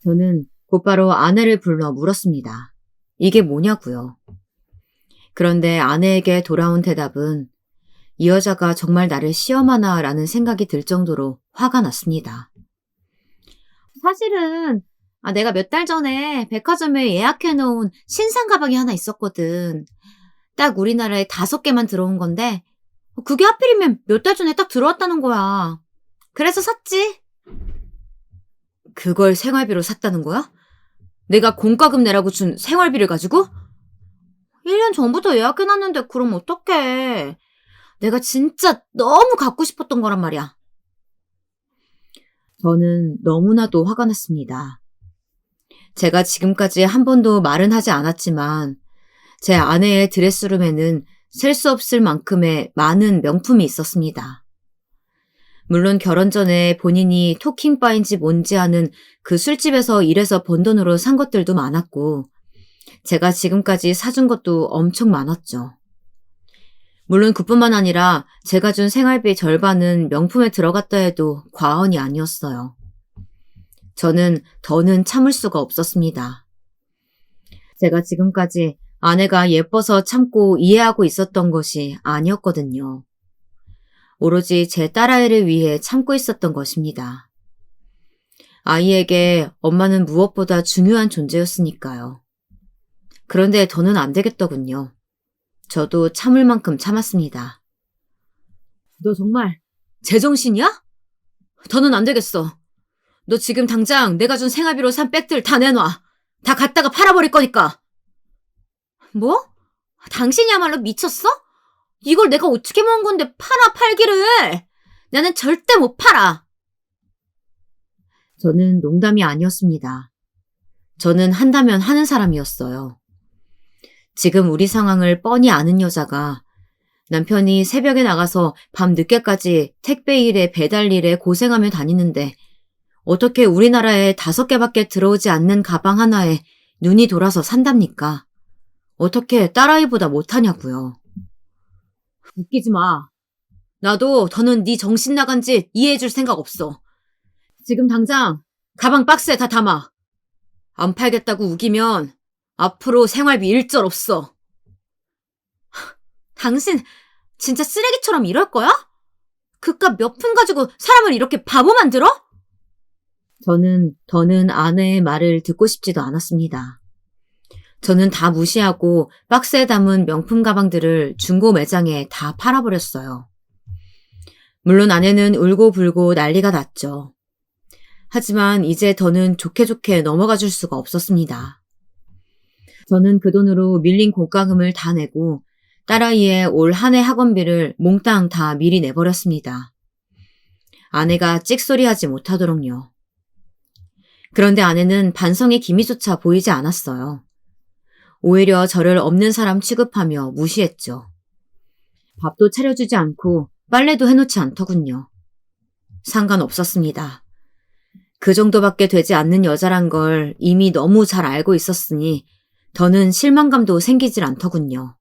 저는 곧바로 아내를 불러 물었습니다. 이게 뭐냐고요. 그런데 아내에게 돌아온 대답은 이 여자가 정말 나를 시험하나 라는 생각이 들 정도로 화가 났습니다. 사실은 내가 몇 달 전에 백화점에 예약해놓은 신상 가방이 하나 있었거든. 딱 우리나라에 5개만 들어온 건데 그게 하필이면 몇 달 전에 딱 들어왔다는 거야. 그래서 샀지. 그걸 생활비로 샀다는 거야? 내가 공과금 내라고 준 생활비를 가지고? 1년 전부터 예약해놨는데 그럼 어떡해. 내가 진짜 너무 갖고 싶었던 거란 말이야. 저는 너무나도 화가 났습니다. 제가 지금까지 한 번도 말은 하지 않았지만 제 아내의 드레스룸에는 셀 수 없을 만큼의 많은 명품이 있었습니다. 물론 결혼 전에 본인이 토킹바인지 뭔지 아는 그 술집에서 일해서 번 돈으로 산 것들도 많았고 제가 지금까지 사준 것도 엄청 많았죠. 물론 그뿐만 아니라 제가 준 생활비 절반은 명품에 들어갔다 해도 과언이 아니었어요. 저는 더는 참을 수가 없었습니다. 제가 지금까지 아내가 예뻐서 참고 이해하고 있었던 것이 아니었거든요. 오로지 제 딸아이를 위해 참고 있었던 것입니다. 아이에게 엄마는 무엇보다 중요한 존재였으니까요. 그런데 더는 안 되겠더군요. 저도 참을 만큼 참았습니다. 너 정말 제정신이야? 더는 안 되겠어. 너 지금 당장 내가 준 생활비로 산 백들 다 내놔. 다 갖다가 팔아버릴 거니까. 뭐? 당신이야말로 미쳤어? 이걸 내가 어떻게 모은 건데 팔기를. 나는 절대 못 팔아. 저는 농담이 아니었습니다. 저는 한다면 하는 사람이었어요. 지금 우리 상황을 뻔히 아는 여자가 남편이 새벽에 나가서 밤 늦게까지 택배 일에 배달 일에 고생하며 다니는데 어떻게 우리나라에 5개밖에 들어오지 않는 가방 하나에 눈이 돌아서 산답니까? 어떻게 딸아이보다 못하냐고요. 웃기지 마. 나도 더는 네 정신 나간 짓 이해해줄 생각 없어. 지금 당장 가방 박스에 다 담아. 안 팔겠다고 우기면 앞으로 생활비 일절 없어. 당신 진짜 쓰레기처럼 이럴 거야? 그깟 몇 푼 가지고 사람을 이렇게 바보 만들어? 저는 더는 아내의 말을 듣고 싶지도 않았습니다. 저는 다 무시하고 박스에 담은 명품 가방들을 중고 매장에 다 팔아버렸어요. 물론 아내는 울고불고 난리가 났죠. 하지만 이제 더는 좋게 넘어가 줄 수가 없었습니다. 저는 그 돈으로 밀린 공과금을 다 내고 딸아이의 올 한 해 학원비를 몽땅 다 미리 내버렸습니다. 아내가 찍소리하지 못하도록요. 그런데 아내는 반성의 기미조차 보이지 않았어요. 오히려 저를 없는 사람 취급하며 무시했죠. 밥도 차려주지 않고 빨래도 해놓지 않더군요. 상관없었습니다. 그 정도밖에 되지 않는 여자란 걸 이미 너무 잘 알고 있었으니 더는 실망감도 생기질 않더군요.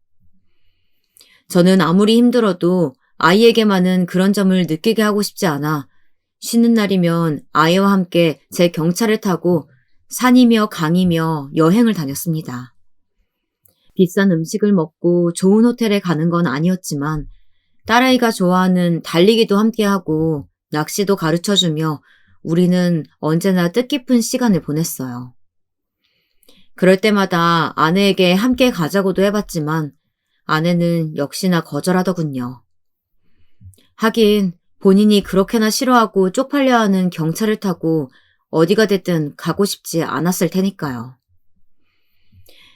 저는 아무리 힘들어도 아이에게만은 그런 점을 느끼게 하고 싶지 않아 쉬는 날이면 아이와 함께 제 경차를 타고 산이며 강이며 여행을 다녔습니다. 비싼 음식을 먹고 좋은 호텔에 가는 건 아니었지만 딸아이가 좋아하는 달리기도 함께하고 낚시도 가르쳐주며 우리는 언제나 뜻깊은 시간을 보냈어요. 그럴 때마다 아내에게 함께 가자고도 해봤지만 아내는 역시나 거절하더군요. 하긴 본인이 그렇게나 싫어하고 쪽팔려 하는 경차를 타고 어디가 됐든 가고 싶지 않았을 테니까요.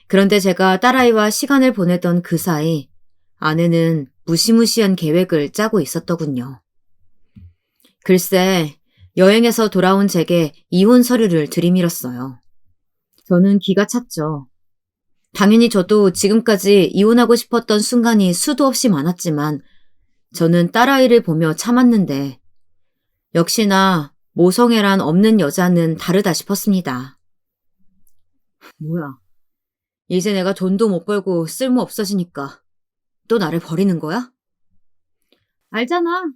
그런데 제가 딸아이와 시간을 보내던 그 사이 아내는 무시무시한 계획을 짜고 있었더군요. 글쎄, 여행에서 돌아온 제게 이혼 서류를 들이밀었어요. 저는 기가 찼죠. 당연히 저도 지금까지 이혼하고 싶었던 순간이 수도 없이 많았지만 저는 딸아이를 보며 참았는데 역시나 모성애란 없는 여자는 다르다 싶었습니다. 뭐야, 이제 내가 돈도 못 벌고 쓸모 없어지니까 또 나를 버리는 거야? 알잖아.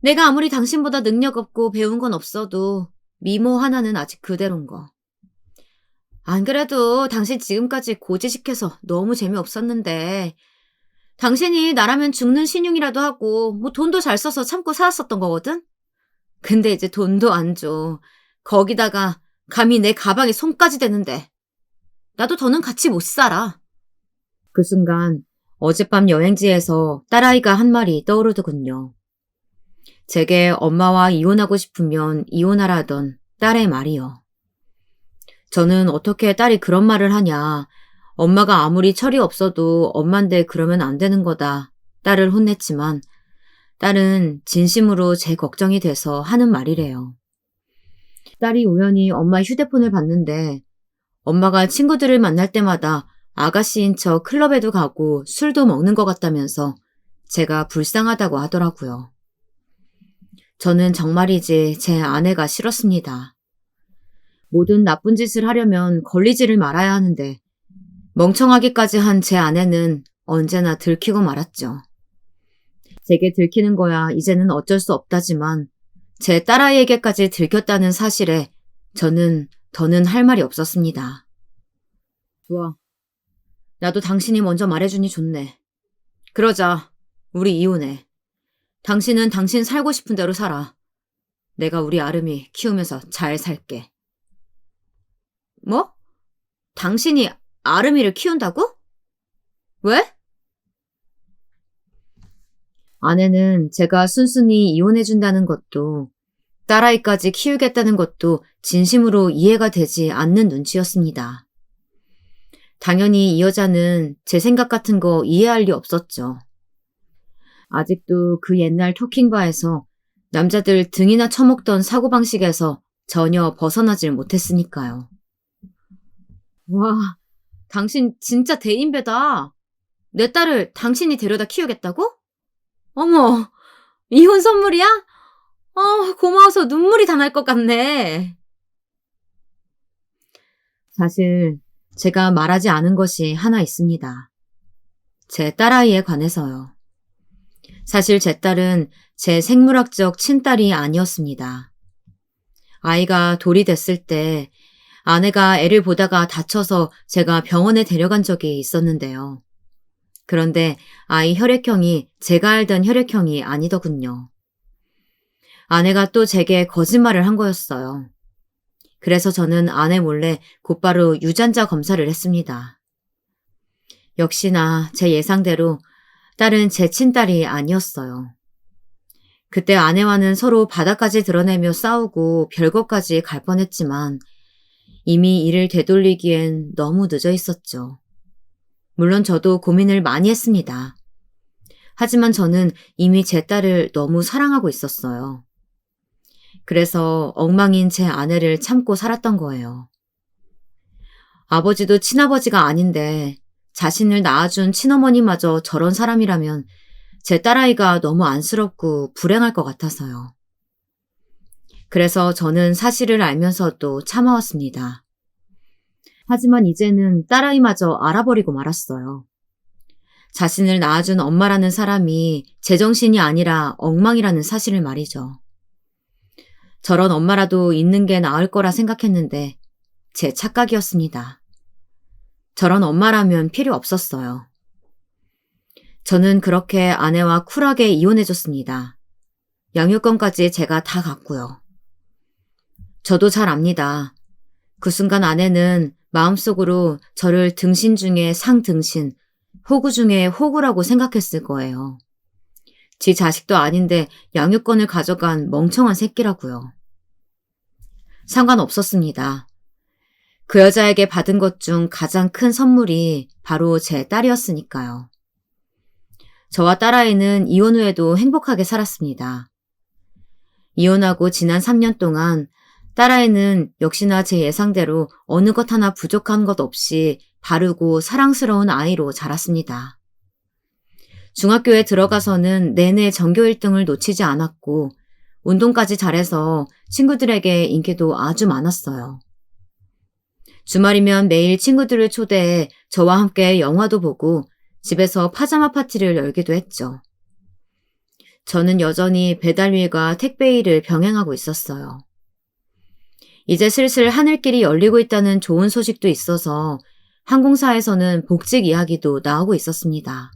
내가 아무리 당신보다 능력 없고 배운 건 없어도 미모 하나는 아직 그대로인 거. 안 그래도 당신 지금까지 고지식해서 너무 재미없었는데 당신이 나라면 죽는 신용이라도 하고 뭐 돈도 잘 써서 참고 살았었던 거거든? 근데 이제 돈도 안 줘. 거기다가 감히 내 가방에 손까지 대는데 나도 더는 같이 못 살아. 그 순간 어젯밤 여행지에서 딸아이가 한 말이 떠오르더군요. 제게 엄마와 이혼하고 싶으면 이혼하라던 딸의 말이요. 저는 어떻게 딸이 그런 말을 하냐. 엄마가 아무리 철이 없어도 엄만데 그러면 안 되는 거다. 딸을 혼냈지만 딸은 진심으로 제 걱정이 돼서 하는 말이래요. 딸이 우연히 엄마 휴대폰을 봤는데 엄마가 친구들을 만날 때마다 아가씨인 척 클럽에도 가고 술도 먹는 것 같다면서 제가 불쌍하다고 하더라고요. 저는 정말이지 제 아내가 싫었습니다. 모든 나쁜 짓을 하려면 걸리지를 말아야 하는데 멍청하기까지 한 제 아내는 언제나 들키고 말았죠. 제게 들키는 거야 이제는 어쩔 수 없다지만 제 딸아이에게까지 들켰다는 사실에 저는 더는 할 말이 없었습니다. 좋아. 나도 당신이 먼저 말해주니 좋네. 그러자 우리 이혼해. 당신은 당신 살고 싶은 대로 살아. 내가 우리 아름이 키우면서 잘 살게. 뭐? 당신이 아름이를 키운다고? 왜? 아내는 제가 순순히 이혼해준다는 것도 딸아이까지 키우겠다는 것도 진심으로 이해가 되지 않는 눈치였습니다. 당연히 이 여자는 제 생각 같은 거 이해할 리 없었죠. 아직도 그 옛날 토킹바에서 남자들 등이나 처먹던 사고방식에서 전혀 벗어나질 못했으니까요. 와, 당신 진짜 대인배다. 내 딸을 당신이 데려다 키우겠다고? 어머, 이혼 선물이야? 고마워서 눈물이 다 날 것 같네. 사실 제가 말하지 않은 것이 하나 있습니다. 제 딸아이에 관해서요. 사실 제 딸은 제 생물학적 친딸이 아니었습니다. 아이가 돌이 됐을 때 아내가 애를 보다가 다쳐서 제가 병원에 데려간 적이 있었는데요. 그런데 아이 혈액형이 제가 알던 혈액형이 아니더군요. 아내가 또 제게 거짓말을 한 거였어요. 그래서 저는 아내 몰래 곧바로 유전자 검사를 했습니다. 역시나 제 예상대로 딸은 제 친딸이 아니었어요. 그때 아내와는 서로 바닥까지 드러내며 싸우고 별것까지 갈 뻔했지만 이미 이를 되돌리기엔 너무 늦어 있었죠. 물론 저도 고민을 많이 했습니다. 하지만 저는 이미 제 딸을 너무 사랑하고 있었어요. 그래서 엉망인 제 아내를 참고 살았던 거예요. 아버지도 친아버지가 아닌데 자신을 낳아준 친어머니마저 저런 사람이라면 제 딸아이가 너무 안쓰럽고 불행할 것 같아서요. 그래서 저는 사실을 알면서도 참아왔습니다. 하지만 이제는 딸아이마저 알아버리고 말았어요. 자신을 낳아준 엄마라는 사람이 제정신이 아니라 엉망이라는 사실을 말이죠. 저런 엄마라도 있는 게 나을 거라 생각했는데 제 착각이었습니다. 저런 엄마라면 필요 없었어요. 저는 그렇게 아내와 쿨하게 이혼해줬습니다. 양육권까지 제가 다 갔고요. 저도 잘 압니다. 그 순간 아내는 마음속으로 저를 등신 중에 상등신, 호구 중에 호구라고 생각했을 거예요. 지 자식도 아닌데 양육권을 가져간 멍청한 새끼라고요. 상관없었습니다. 그 여자에게 받은 것 중 가장 큰 선물이 바로 제 딸이었으니까요. 저와 딸아이는 이혼 후에도 행복하게 살았습니다. 이혼하고 지난 3년 동안 딸아이는 역시나 제 예상대로 어느 것 하나 부족한 것 없이 바르고 사랑스러운 아이로 자랐습니다. 중학교에 들어가서는 내내 전교 1등을 놓치지 않았고 운동까지 잘해서 친구들에게 인기도 아주 많았어요. 주말이면 매일 친구들을 초대해 저와 함께 영화도 보고 집에서 파자마 파티를 열기도 했죠. 저는 여전히 배달일과 택배 일을 병행하고 있었어요. 이제 슬슬 하늘길이 열리고 있다는 좋은 소식도 있어서 항공사에서는 복직 이야기도 나오고 있었습니다.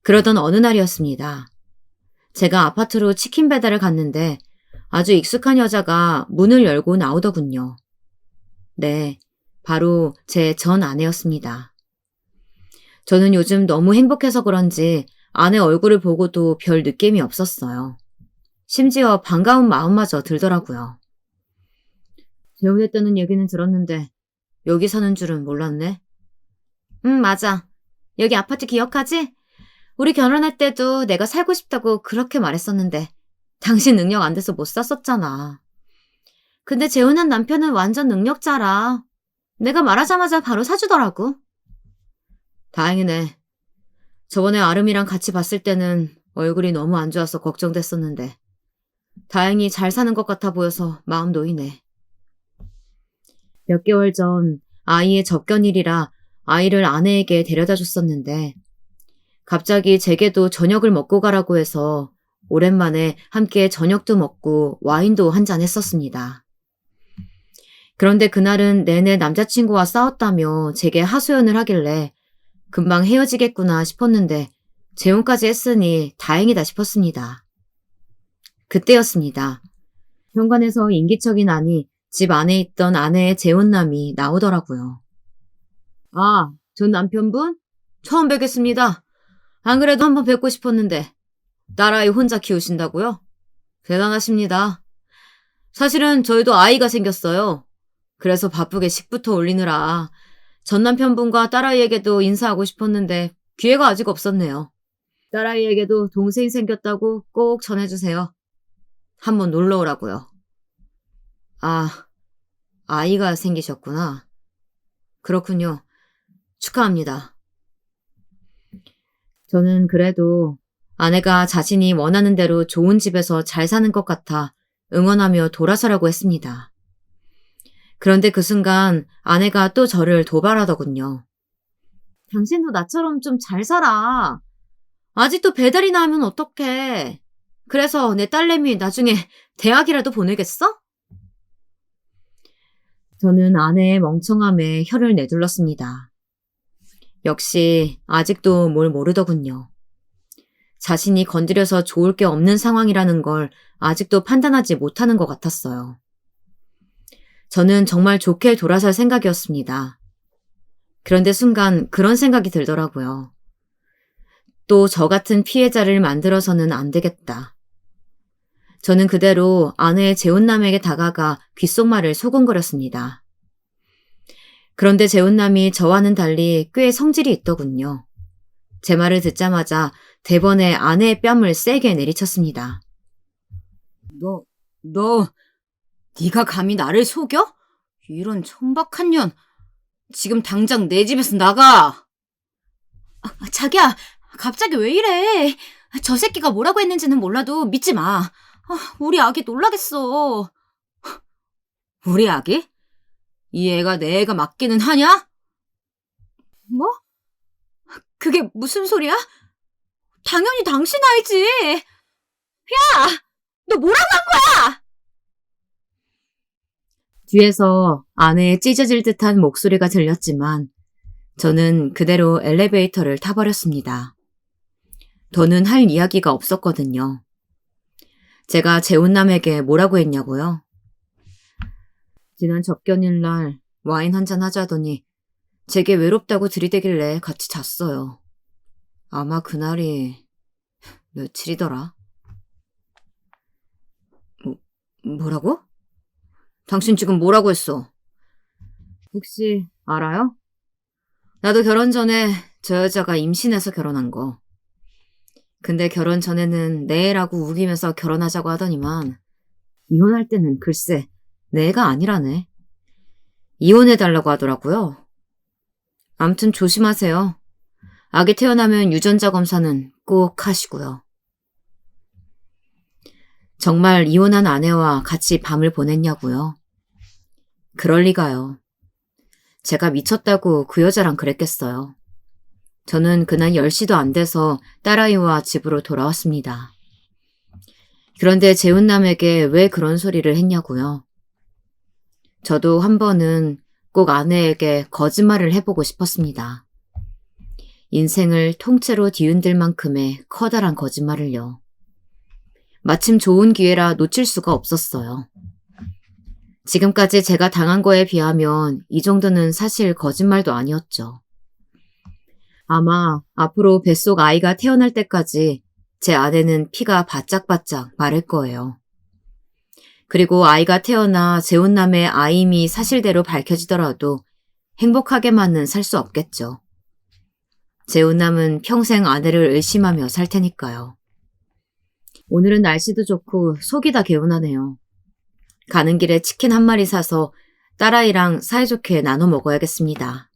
그러던 어느 날이었습니다. 제가 아파트로 치킨 배달을 갔는데 아주 익숙한 여자가 문을 열고 나오더군요. 네, 바로 제 전 아내였습니다. 저는 요즘 너무 행복해서 그런지 아내 얼굴을 보고도 별 느낌이 없었어요. 심지어 반가운 마음마저 들더라고요. 재혼했다는 얘기는 들었는데 여기 사는 줄은 몰랐네. 맞아. 여기 아파트 기억하지? 우리 결혼할 때도 내가 살고 싶다고 그렇게 말했었는데 당신 능력 안 돼서 못 샀었잖아. 근데 재혼한 남편은 완전 능력자라. 내가 말하자마자 바로 사주더라고. 다행이네. 저번에 아름이랑 같이 봤을 때는 얼굴이 너무 안 좋아서 걱정됐었는데 다행히 잘 사는 것 같아 보여서 마음 놓이네. 몇 개월 전 아이의 접견일이라 아이를 아내에게 데려다 줬었는데 갑자기 제게도 저녁을 먹고 가라고 해서 오랜만에 함께 저녁도 먹고 와인도 한잔 했었습니다. 그런데 그날은 내내 남자친구와 싸웠다며 제게 하소연을 하길래 금방 헤어지겠구나 싶었는데 재혼까지 했으니 다행이다 싶었습니다. 그때였습니다. 현관에서 인기척이 나니 집 안에 있던 아내의 재혼남이 나오더라고요. 아, 전 남편분? 처음 뵙겠습니다. 안 그래도 한번 뵙고 싶었는데 딸아이 혼자 키우신다고요? 대단하십니다. 사실은 저희도 아이가 생겼어요. 그래서 바쁘게 식부터 올리느라 전 남편분과 딸아이에게도 인사하고 싶었는데 기회가 아직 없었네요. 딸아이에게도 동생이 생겼다고 꼭 전해주세요. 한번 놀러 오라고요. 아, 아이가 생기셨구나. 그렇군요. 축하합니다. 저는 그래도 아내가 자신이 원하는 대로 좋은 집에서 잘 사는 것 같아 응원하며 돌아서라고 했습니다. 그런데 그 순간 아내가 또 저를 도발하더군요. 당신도 나처럼 좀 잘 살아. 아직도 배달이나 하면 어떡해. 그래서 내 딸내미 나중에 대학이라도 보내겠어? 저는 아내의 멍청함에 혀를 내둘렀습니다. 역시 아직도 뭘 모르더군요. 자신이 건드려서 좋을 게 없는 상황이라는 걸 아직도 판단하지 못하는 것 같았어요. 저는 정말 좋게 돌아설 생각이었습니다. 그런데 순간 그런 생각이 들더라고요. 또 저 같은 피해자를 만들어서는 안 되겠다. 저는 그대로 아내의 재혼남에게 다가가 귓속말을 소곤거렸습니다. 그런데 재혼남이 저와는 달리 꽤 성질이 있더군요. 제 말을 듣자마자 대번에 아내의 뺨을 세게 내리쳤습니다. 네가 감히 나를 속여? 이런 천박한 년. 지금 당장 내 집에서 나가. 자기야, 갑자기 왜 이래? 저 새끼가 뭐라고 했는지는 몰라도 믿지 마. 우리 아기 놀라겠어. 우리 아기? 이 애가 내 애가 맞기는 하냐? 뭐? 그게 무슨 소리야? 당연히 당신 아이지. 야! 너 뭐라고 한 거야? 뒤에서 아내의 찢어질 듯한 목소리가 들렸지만 저는 그대로 엘리베이터를 타버렸습니다. 더는 할 이야기가 없었거든요. 제가 재혼남에게 뭐라고 했냐고요? 지난 접견일 날 와인 한잔 하자더니 제게 외롭다고 들이대길래 같이 잤어요. 아마 그날이 며칠이더라. 뭐라고? 당신 지금 뭐라고 했어? 혹시 알아요? 나도 결혼 전에 저 여자가 임신해서 결혼한 거. 근데 결혼 전에는 내 애라고 우기면서 결혼하자고 하더니만 이혼할 때는 글쎄 내 애가 아니라네. 이혼해달라고 하더라고요. 암튼 조심하세요. 아기 태어나면 유전자 검사는 꼭 하시고요. 정말 이혼한 아내와 같이 밤을 보냈냐고요? 그럴 리가요. 제가 미쳤다고 그 여자랑 그랬겠어요. 저는 그날 10시도 안 돼서 딸아이와 집으로 돌아왔습니다. 그런데 재훈남에게 왜 그런 소리를 했냐고요? 저도 한 번은 꼭 아내에게 거짓말을 해보고 싶었습니다. 인생을 통째로 뒤흔들 만큼의 커다란 거짓말을요. 마침 좋은 기회라 놓칠 수가 없었어요. 지금까지 제가 당한 거에 비하면 이 정도는 사실 거짓말도 아니었죠. 아마 앞으로 뱃속 아이가 태어날 때까지 제 아내는 피가 바짝바짝 마를 거예요. 그리고 아이가 태어나 재혼남의 아임이 사실대로 밝혀지더라도 행복하게만은 살 수 없겠죠. 재혼남은 평생 아내를 의심하며 살 테니까요. 오늘은 날씨도 좋고 속이 다 개운하네요. 가는 길에 치킨 한 마리 사서 딸아이랑 사이좋게 나눠 먹어야겠습니다.